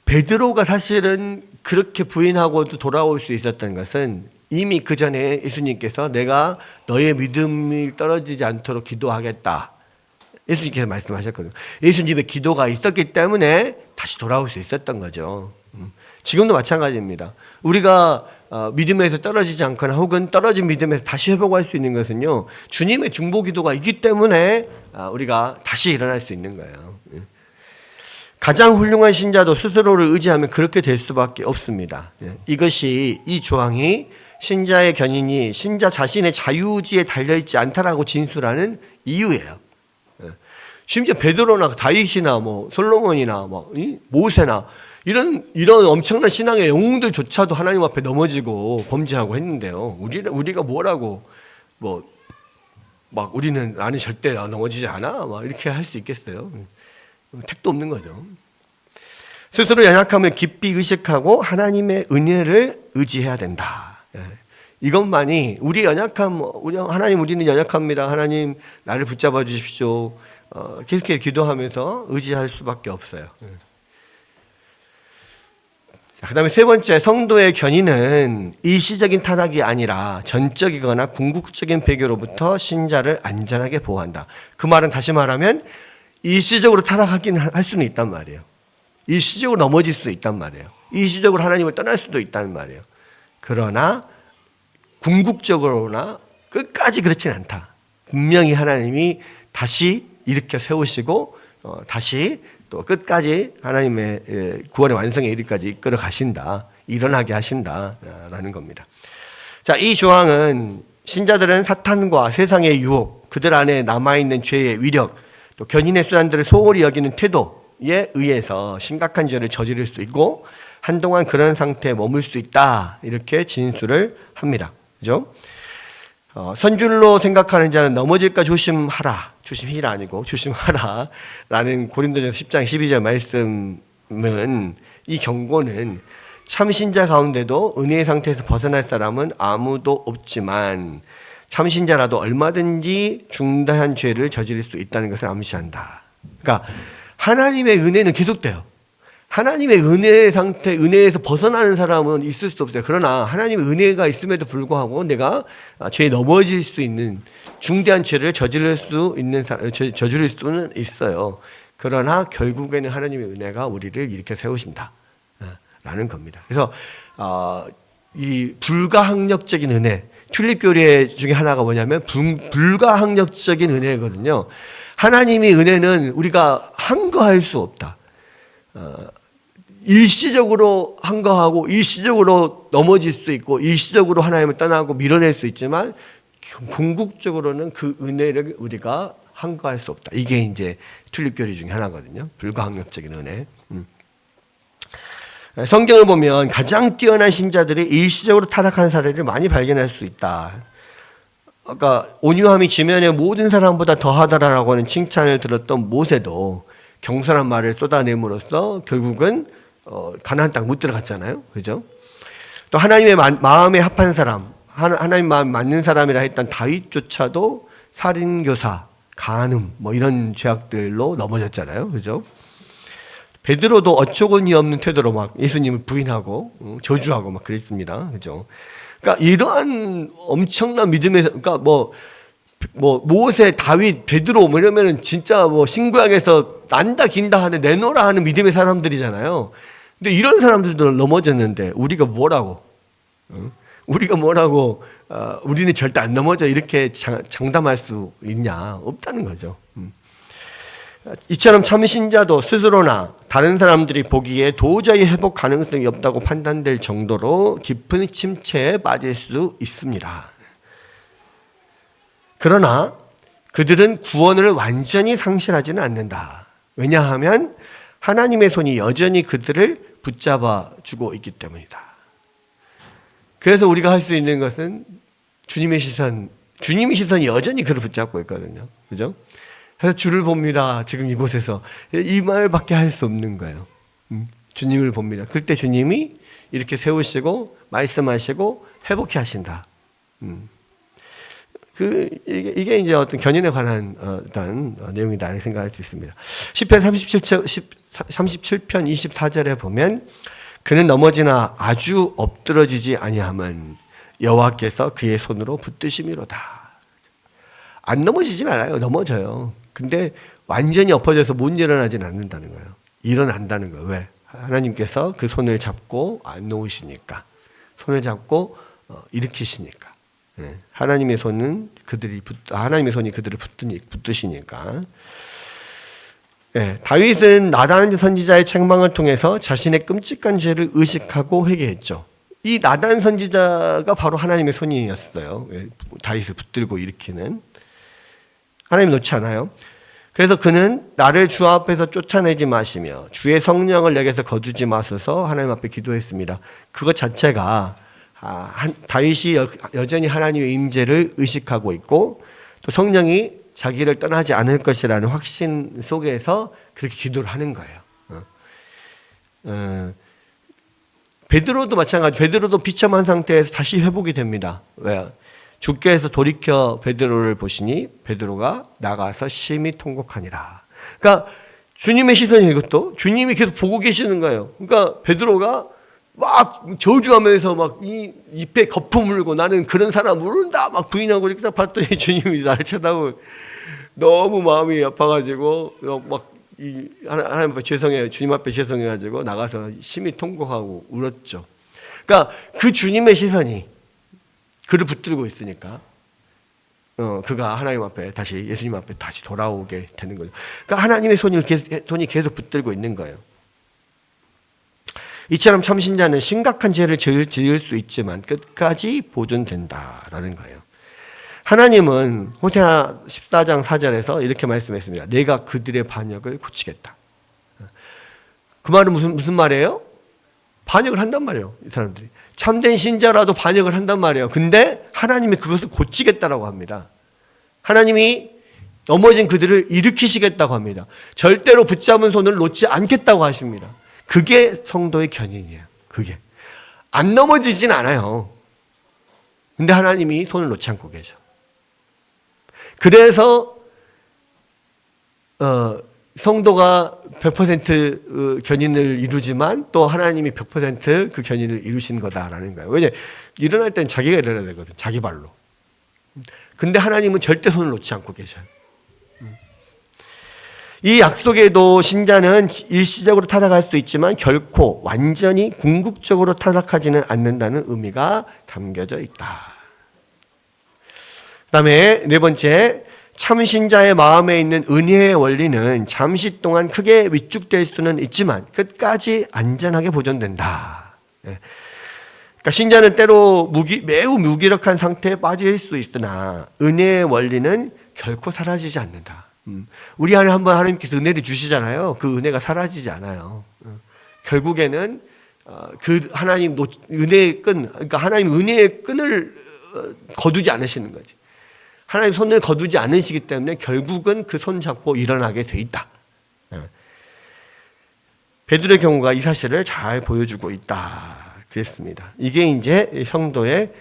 Speaker 2: 베드로가 사실은 그렇게 부인하고도 돌아올 수 있었던 것은 이미 그 전에 예수님께서 내가 너의 믿음이 떨어지지 않도록 기도하겠다. 예수님께서 말씀하셨거든요. 예수님의 기도가 있었기 때문에 다시 돌아올 수 있었던 거죠. 지금도 마찬가지입니다. 우리가 믿음에서 떨어지지 않거나 혹은 떨어진 믿음에서 다시 회복할 수 있는 것은요, 주님의 중보 기도가 있기 때문에 우리가 다시 일어날 수 있는 거예요. 가장 훌륭한 신자도 스스로를 의지하면 그렇게 될 수밖에 없습니다. 이 조항이 신자의 견인이 신자 자신의 자유의지에 달려있지 않다라고 진술하는 이유예요. 심지어 베드로나 다윗이나 솔로몬이나 모세나 이런 엄청난 신앙의 영웅들조차도 하나님 앞에 넘어지고 범죄하고 했는데요. 우리가 뭐라고 우리는 나는 절대 넘어지지 않아 이렇게 할 수 있겠어요? 택도 없는 거죠. 스스로 연약함을 깊이 의식하고 하나님의 은혜를 의지해야 된다. 이것만이 우리 연약함, 하나님 우리는 연약합니다. 하나님 나를 붙잡아 주십시오. 계속 기도하면서 의지할 수밖에 없어요. 그 다음에 세 번째, 성도의 견인은 일시적인 타락이 아니라 전적이거나 궁극적인 배교로부터 신자를 안전하게 보호한다. 그 말은 다시 말하면 일시적으로 타락하긴 할 수는 있단 말이에요. 일시적으로 넘어질 수도 있단 말이에요. 일시적으로 하나님을 떠날 수도 있단 말이에요. 그러나 궁극적으로나 끝까지 그렇진 않다. 분명히 하나님이 다시 일으켜 세우시고 다시 또 끝까지 하나님의 구원의 완성에 이르기까지 이끌어 가신다. 일어나게 하신다라는 겁니다. 자, 이 조항은 신자들은 사탄과 세상의 유혹, 그들 안에 남아있는 죄의 위력, 또 견인의 수단들을 소홀히 여기는 태도에 의해서 심각한 죄를 저지를 수 있고 한동안 그런 상태에 머물 수 있다. 이렇게 진술을 합니다. 그죠? 선줄로 생각하는 자는 넘어질까 조심하라. 조심히라 아니고 조심하라. 라는 고린도전서 10장 12절 말씀은 이 경고는 참신자 가운데도 은혜의 상태에서 벗어날 사람은 아무도 없지만 참신자라도 얼마든지 중대한 죄를 저지를 수 있다는 것을 암시한다. 그러니까 하나님의 은혜는 계속돼요. 하나님의 은혜의 상태, 은혜에서 벗어나는 사람은 있을 수 없어요. 그러나 하나님의 은혜가 있음에도 불구하고 내가 죄에 넘어질 수 있는 중대한 죄를 저지를 수는 있어요. 그러나 결국에는 하나님의 은혜가 우리를 이렇게 세우신다 라는 겁니다. 그래서 이 불가항력적인 은혜, 튤립 교례 중에 하나가 뭐냐면 불가항력적인 은혜거든요. 하나님의 은혜는 우리가 항거할 수 없다. 일시적으로 항거하고 일시적으로 넘어질 수 있고 일시적으로 하나님을 떠나고 밀어낼 수 있지만 궁극적으로는 그 은혜를 우리가 항거할 수 없다. 이게 이제 튤립 교리 중에 하나거든요. 불가항력적인 은혜. 성경을 보면 가장 뛰어난 신자들이 일시적으로 타락한 사례를 많이 발견할 수 있다. 아까 온유함이 지면의 모든 사람보다 더하다라고 하는 칭찬을 들었던 모세도 경솔한 말을 쏟아냄으로써 결국은 가나안 땅 못 들어갔잖아요. 그죠? 또 하나님의 마음에 합한 사람, 하나님 마음 맞는 사람이라 했던 다윗조차도 살인교사, 간음 뭐 이런 죄악들로 넘어졌잖아요. 그죠? 베드로도 어처구니 없는 태도로 막 예수님을 부인하고 저주하고 막 그랬습니다. 그죠? 그러니까 이러한 엄청난 믿음에서, 그러니까 뭐 모세, 다윗, 베드로 뭐 이러면은 진짜 뭐 신구약에서 난다 긴다 하는 내놓으라 하는 믿음의 사람들이잖아요. 근데 이런 사람들도 넘어졌는데 우리가 뭐라고? 우리가 뭐라고? 우리는 절대 안 넘어져 이렇게 장담할 수 있냐? 없다는 거죠. 이처럼 참신자도 스스로나 다른 사람들이 보기에 도저히 회복 가능성이 없다고 판단될 정도로 깊은 침체에 빠질 수 있습니다. 그러나 그들은 구원을 완전히 상실하지는 않는다. 왜냐하면 하나님의 손이 여전히 그들을 붙잡아 주고 있기 때문이다. 그래서 우리가 할 수 있는 것은 주님의 시선이 여전히 그를 붙잡고 있거든요. 그죠? 그래서 주를 봅니다. 지금 이곳에서 이 말밖에 할 수 없는 거예요. 주님을 봅니다. 그때 주님이 이렇게 세우시고 말씀하시고 회복해 하신다. 이게 이제 어떤 견인에 관한 어떤 내용이다 이렇게 생각할 수 있습니다. 시편 37편 24절에 보면 그는 넘어지나 아주 엎드러지지 아니함은 여호와께서 그의 손으로 붙드심이로다. 안 넘어지진 않아요. 넘어져요. 근데 완전히 엎어져서 못 일어나진 않는다는 거예요. 일어난다는 거예요. 왜? 하나님께서 그 손을 잡고 안 놓으시니까. 손을 잡고 일으키시니까. 하나님의 손이 그들을 붙드시니까. 다윗은 나단 선지자의 책망을 통해서 자신의 끔찍한 죄를 의식하고 회개했죠. 이 나단 선지자가 바로 하나님의 손이었어요. 다윗을 붙들고 일으키는. 하나님 놓지 않아요. 그래서 그는 나를 주 앞에서 쫓아내지 마시며 주의 성령을 내게서 거두지 마소서 하나님 앞에 기도했습니다. 그것 자체가 다윗이 여전히 하나님의 임재를 의식하고 있고 또 성령이 자기를 떠나지 않을 것이라는 확신 속에서 그렇게 기도를 하는 거예요. 베드로도 마찬가지. 베드로도 비참한 상태에서 다시 회복이 됩니다. 왜요? 주께서 돌이켜 베드로를 보시니 베드로가 나가서 심히 통곡하니라. 그러니까 주님의 시선이 이것도 주님이 계속 보고 계시는 거예요. 그러니까 베드로가 막 저주하면서 막 이 입에 거품 물고 나는 그런 사람 모른다 막 부인하고 이렇게 딱 봤더니 주님이 나를 쳐다보고 너무 마음이 아파가지고 막 하나님 앞에 죄송해요. 주님 앞에 죄송해가지고 나가서 심히 통곡하고 울었죠. 그러니까 그 주님의 시선이 그를 붙들고 있으니까 그가 하나님 앞에 다시 예수님 앞에 다시 돌아오게 되는 거죠. 그러니까 하나님의 손이 계속 붙들고 있는 거예요. 이처럼 참신자는 심각한 죄를 지을 수 있지만 끝까지 보존된다라는 거예요. 하나님은 호세아 14장 4절에서 이렇게 말씀했습니다. 내가 그들의 반역을 고치겠다. 그 말은 무슨 말이에요? 반역을 한단 말이에요. 이 사람들이. 참된 신자라도 반역을 한단 말이에요. 근데 하나님이 그것을 고치겠다라고 합니다. 하나님이 넘어진 그들을 일으키시겠다고 합니다. 절대로 붙잡은 손을 놓지 않겠다고 하십니다. 그게 성도의 견인이에요. 그게. 안 넘어지진 않아요. 근데 하나님이 손을 놓지 않고 계셔. 그래서 성도가 100% 견인을 이루지만 또 하나님이 100% 그 견인을 이루신 거다라는 거예요. 왜냐? 일어날 땐 자기가 일어나야 되거든. 자기 발로. 근데 하나님은 절대 손을 놓지 않고 계셔요. 이 약속에도 신자는 일시적으로 타락할 수 있지만 결코 완전히 궁극적으로 타락하지는 않는다는 의미가 담겨져 있다. 그 다음에 네 번째, 참신자의 마음에 있는 은혜의 원리는 잠시 동안 크게 위축될 수는 있지만 끝까지 안전하게 보존된다. 그러니까 신자는 때로 매우 무기력한 상태에 빠질 수 있으나 은혜의 원리는 결코 사라지지 않는다. 우리 안에 한번 하나님께서 은혜를 주시잖아요. 그 은혜가 사라지지 않아요. 결국에는 그 하나님 은혜의 끈, 그러니까 하나님 은혜의 끈을 거두지 않으시는 거지. 하나님 손을 거두지 않으시기 때문에 결국은 그 손 잡고 일어나게 돼 있다. 베드로의 경우가 이 사실을 잘 보여주고 있다. 그랬습니다. 이게 이제 성도의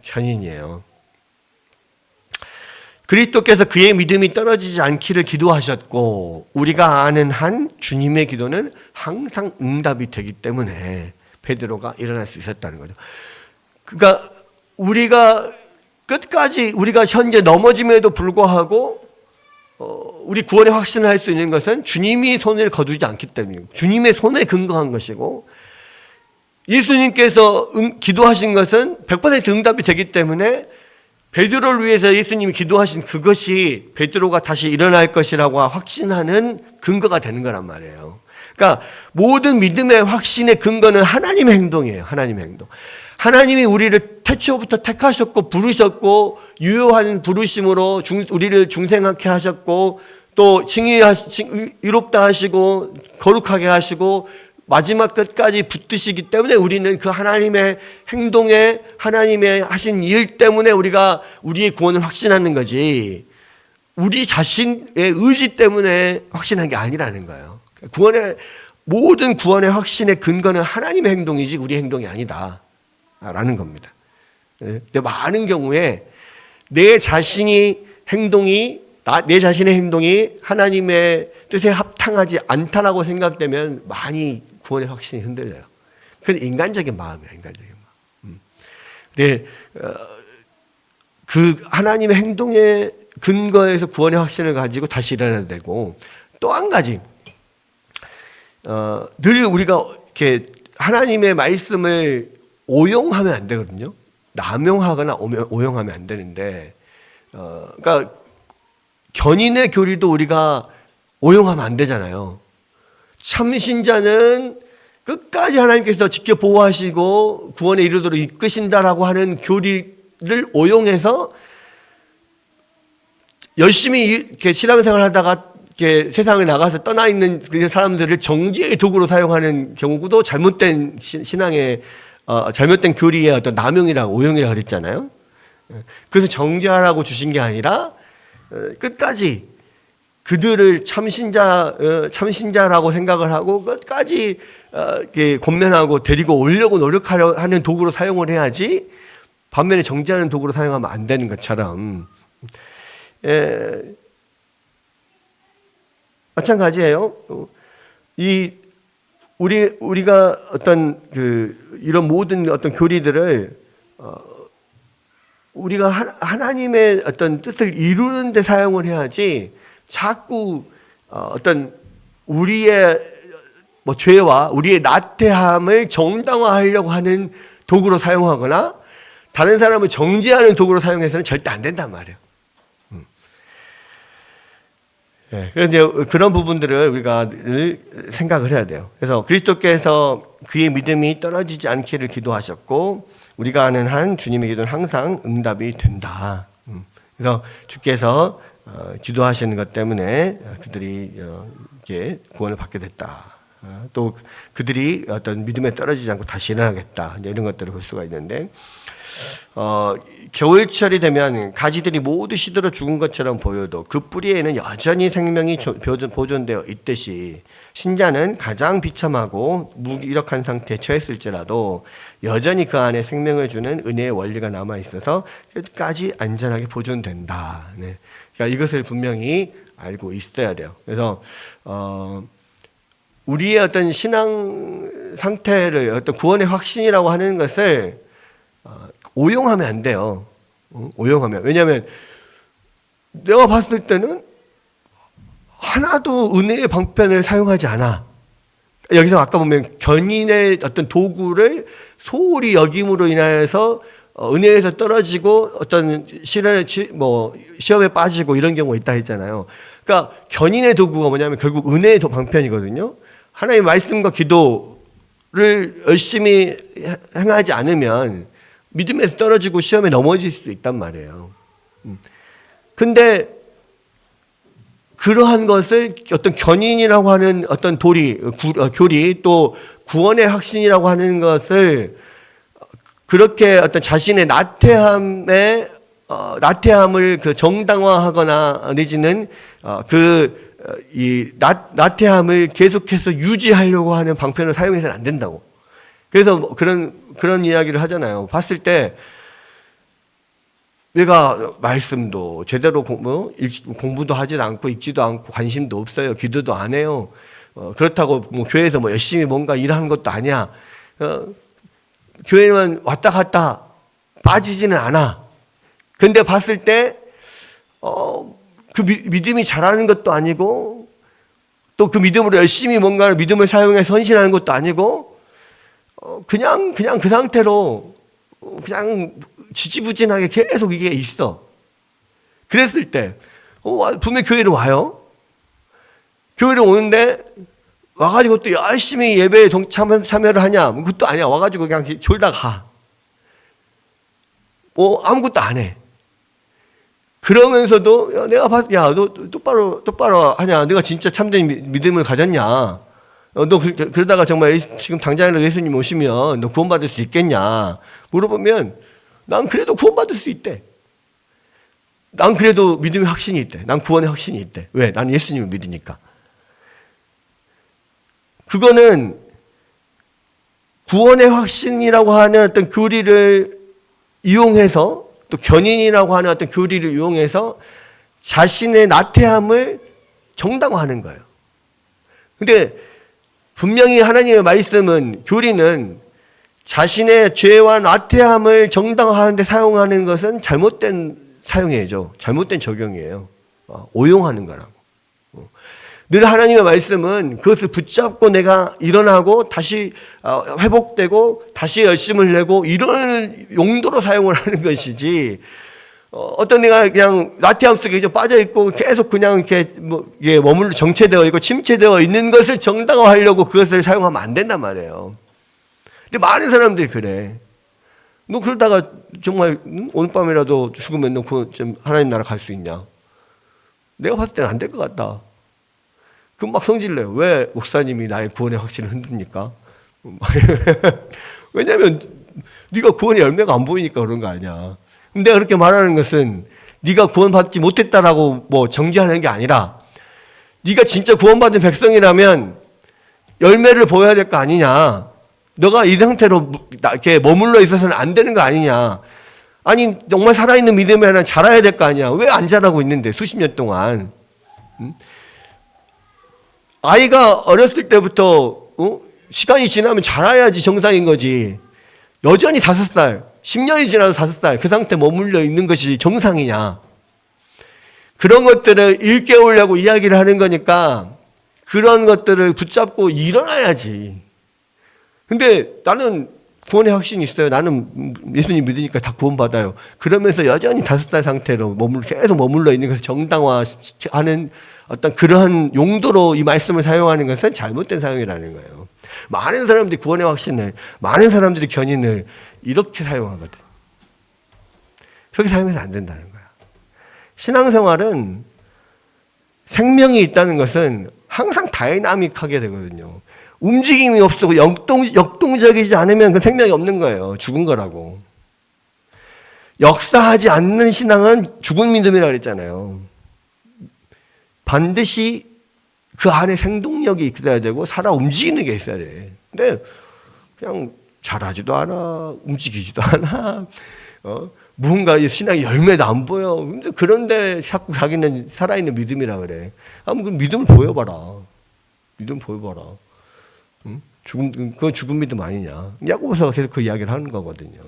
Speaker 2: 견인이에요. 그리스도께서 그의 믿음이 떨어지지 않기를 기도하셨고 우리가 아는 한 주님의 기도는 항상 응답이 되기 때문에 베드로가 일어날 수 있었다는 거죠. 그러니까 우리가 끝까지 우리가 현재 넘어짐에도 불구하고 우리 구원의 확신을 할 수 있는 것은 주님이 손을 거두지 않기 때문이고 주님의 손에 근거한 것이고 예수님께서 기도하신 것은 100% 응답이 되기 때문에 베드로를 위해서 예수님이 기도하신 그것이 베드로가 다시 일어날 것이라고 확신하는 근거가 되는 거란 말이에요. 그러니까 모든 믿음의 확신의 근거는 하나님의 행동이에요. 하나님의 행동. 하나님이 우리를 태초부터 택하셨고 부르셨고 유효한 부르심으로 우리를 중생하게 하셨고 또 의롭다 하시고 거룩하게 하시고 마지막 끝까지 붙드시기 때문에 우리는 그 하나님의 행동에 하나님의 하신 일 때문에 우리가 우리의 구원을 확신하는 거지 우리 자신의 의지 때문에 확신한 게 아니라는 거예요. 모든 구원의 확신의 근거는 하나님의 행동이지 우리 행동이 아니다 라는 겁니다. 근데 많은 경우에 내 자신의 행동이 하나님의 뜻에 합당하지 않다라고 생각되면 많이 구원의 확신이 흔들려요. 그건 인간적인 마음이에요. 인간적인 마음. 근데 그 하나님의 행동의 근거에서 구원의 확신을 가지고 다시 일어나야 되고 또 한 가지 늘 우리가 이렇게 하나님의 말씀을 오용하면 안 되거든요. 남용하거나 오용하면 안 되는데 그러니까 견인의 교리도 우리가 오용하면 안 되잖아요. 참신자는 끝까지 하나님께서 지켜 보호하시고 구원에 이르도록 이끄신다라고 하는 교리를 오용해서 열심히 이렇게 신앙생활 하다가 이렇게 세상에 나가서 떠나 있는 그 사람들을 정죄의 도구로 사용하는 경우도 잘못된 신앙의 잘못된 교리의 어떤 남용이라고 오용이라고 그랬잖아요. 그래서 정죄하라고 주신 게 아니라 끝까지 그들을 참신자라고 생각을 하고 끝까지 권면하고 데리고 오려고 노력하려 하는 도구로 사용을 해야지 반면에 정죄하는 도구로 사용하면 안 되는 것처럼 마찬가지예요. 우리가 어떤 이런 모든 어떤 교리들을 우리가 하나님의 어떤 뜻을 이루는 데 사용을 해야지 자꾸 어떤 우리의 죄와 우리의 나태함을 정당화하려고 하는 도구로 사용하거나 다른 사람을 정죄하는 도구로 사용해서는 절대 안 된단 말이에요. 그래서 그런 부분들을 우리가 늘 생각을 해야 돼요. 그래서 그리스도께서 그의 믿음이 떨어지지 않기를 기도하셨고 우리가 아는 한 주님의 기도는 항상 응답이 된다. 그래서 주께서 기도하시는 것 때문에 그들이 이렇게 구원을 받게 됐다. 또 그들이 어떤 믿음에 떨어지지 않고 다시 일어나겠다. 이런 것들을 볼 수가 있는데 겨울철이 되면 가지들이 모두 시들어 죽은 것처럼 보여도 그 뿌리에는 여전히 생명이 보존되어 있듯이 신자는 가장 비참하고 무기력한 상태에 처했을지라도 여전히 그 안에 생명을 주는 은혜의 원리가 남아 있어서 끝까지 안전하게 보존된다. 네. 그러니까 이것을 분명히 알고 있어야 돼요. 그래서 우리의 어떤 신앙 상태를 어떤 구원의 확신이라고 하는 것을 오용하면 안 돼요. 오용하면. 왜냐하면 내가 봤을 때는 하나도 은혜의 방편을 사용하지 않아. 여기서 아까 보면 견인의 어떤 도구를 소홀히 여김으로 인하여서 은혜에서 떨어지고 어떤 시험에 빠지고 이런 경우가 있다 했잖아요. 그러니까 견인의 도구가 뭐냐면 결국 은혜의 방편이거든요. 하나님의 말씀과 기도를 열심히 행하지 않으면 믿음에서 떨어지고 시험에 넘어질 수도 있단 말이에요. 근데 그러한 것을 어떤 견인이라고 하는 어떤 교리 또 구원의 확신이라고 하는 것을 그렇게 어떤 자신의 나태함을 그 정당화하거나 내지는 이 나태함을 계속해서 유지하려고 하는 방편을 사용해서는 안 된다고. 그래서 그런 이야기를 하잖아요. 봤을 때 내가 말씀도 제대로 공부도 하지도 않고 읽지도 않고 관심도 없어요. 기도도 안 해요. 그렇다고 교회에서 열심히 뭔가 일하는 것도 아니야. 교회는 왔다 갔다 빠지지는 않아. 근데 봤을 때 그 믿음이 자라는 것도 아니고 또 그 믿음으로 열심히 뭔가 믿음을 사용해서 헌신하는 것도 아니고 그냥 그 상태로 그냥 지지부진하게 계속 이게 있어. 그랬을 때 분명히 교회를 와요. 교회를 오는데 와가지고 또 열심히 예배에 참여를 하냐? 그것도 아니야. 와가지고 그냥 졸다 가. 아무것도 안 해. 그러면서도 내가 너 똑바로 하냐? 내가 진짜 참된 믿음을 가졌냐? 너 그러다가 정말 지금 당장이라도 예수님 오시면 너 구원받을 수 있겠냐? 물어보면 난 그래도 구원받을 수 있대. 난 그래도 믿음의 확신이 있대. 난 구원의 확신이 있대. 왜? 난 예수님을 믿으니까. 그거는 구원의 확신이라고 하는 어떤 교리를 이용해서 또 견인이라고 하는 어떤 교리를 이용해서 자신의 나태함을 정당화하는 거예요. 근데 분명히 하나님의 말씀은 교리는 자신의 죄와 나태함을 정당화하는 데 사용하는 것은 잘못된 사용이죠. 잘못된 적용이에요. 오용하는 거라고. 늘 하나님의 말씀은 그것을 붙잡고 내가 일어나고 다시 회복되고 다시 열심을 내고 이런 용도로 사용을 하는 것이지 어떤 내가 그냥 나태함 속에 빠져 있고 계속 그냥 이렇게 머물러 정체되어 있고 침체되어 있는 것을 정당화하려고 그것을 사용하면 안 된단 말이에요. 근데 많은 사람들이 그래. 너 그러다가 정말 오늘 밤이라도 죽으면 너 하나님 나라 갈 수 있냐? 내가 봤을 때는 안 될 것 같다. 그럼 막 성질내요. 왜 목사님이 나의 구원의 확신을 흔듭니까? 왜냐하면 네가 구원의 열매가 안 보이니까 그런 거 아니야. 그럼 내가 그렇게 말하는 것은 네가 구원받지 못했다라고 정죄하는 게 아니라 네가 진짜 구원받은 백성이라면 열매를 보여야 될 거 아니냐. 너가 이 상태로 이렇게 머물러 있어서는 안 되는 거 아니냐. 아니 정말 살아있는 믿음이 아니라 자라야 될 거 아니야. 왜 안 자라고 있는데 수십 년 동안. 아이가 어렸을 때부터 시간이 지나면 자라야지 정상인 거지. 여전히 5살, 10년이 지나도 5살 그 상태에 머물러 있는 것이 정상이냐. 그런 것들을 일깨우려고 이야기를 하는 거니까 그런 것들을 붙잡고 일어나야지. 근데 나는 구원의 확신이 있어요. 나는 예수님 믿으니까 다 구원받아요. 그러면서 여전히 5살 상태로 계속 머물러 있는 것을 정당화하는 어떤 그러한 용도로 이 말씀을 사용하는 것은 잘못된 사용이라는 거예요. 많은 사람들이 구원의 확신을, 많은 사람들이 견인을 이렇게 사용하거든. 그렇게 사용해서 안 된다는 거야. 신앙생활은 생명이 있다는 것은 항상 다이나믹하게 되거든요. 움직임이 없고 역동적이지 않으면 그 생명이 없는 거예요. 죽은 거라고. 역사하지 않는 신앙은 죽은 믿음이라고 그랬잖아요. 반드시 그 안에 생동력이 있어야 되고 살아 움직이는 게 있어야 돼. 근데 그냥 잘하지도 않아, 움직이지도 않아. 무언가 신앙의 열매도 안 보여. 근데 그런데 자꾸 자기는 살아있는 믿음이라 그래. 그 믿음을 보여봐라. 믿음 보여봐라. 응? 그건 죽은 믿음 아니냐. 야고보서가 계속 그 이야기를 하는 거거든요.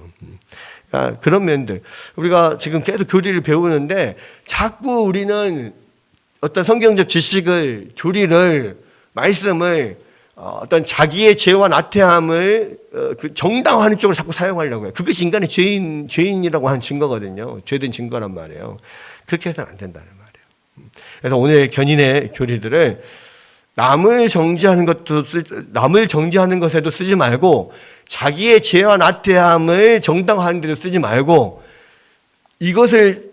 Speaker 2: 그런 면들. 우리가 지금 계속 교리를 배우는데 자꾸 우리는 어떤 성경적 지식을, 교리를, 말씀을 어떤 자기의 죄와 나태함을 그 정당화하는 쪽으로 자꾸 사용하려고 해요. 그것이 인간의 죄인이라고 하는 증거거든요. 죄된 증거란 말이에요. 그렇게 해서는 안 된다는 말이에요. 그래서 오늘 견인의 교리들을 남을 정죄하는 것에도 쓰지 말고 자기의 죄와 나태함을 정당화하는 데도 쓰지 말고 이것을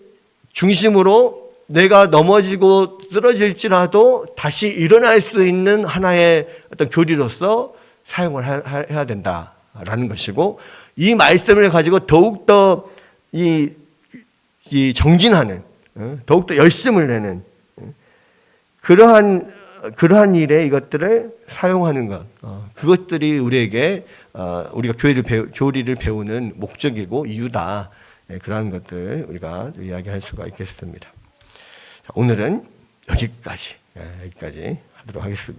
Speaker 2: 중심으로 내가 넘어지고 쓰러질지라도 다시 일어날 수 있는 하나의 어떤 교리로서 사용을 해야 된다라는 것이고, 이 말씀을 가지고 더욱더 이 정진하는, 더욱더 열심을 내는 그러한 일에 이것들을 사용하는 것, 그것들이 우리에게 우리가 교리를 배우는 목적이고 이유다. 그러한 것들 우리가 이야기할 수가 있겠습니다. 오늘은 여기까지 하도록 하겠습니다.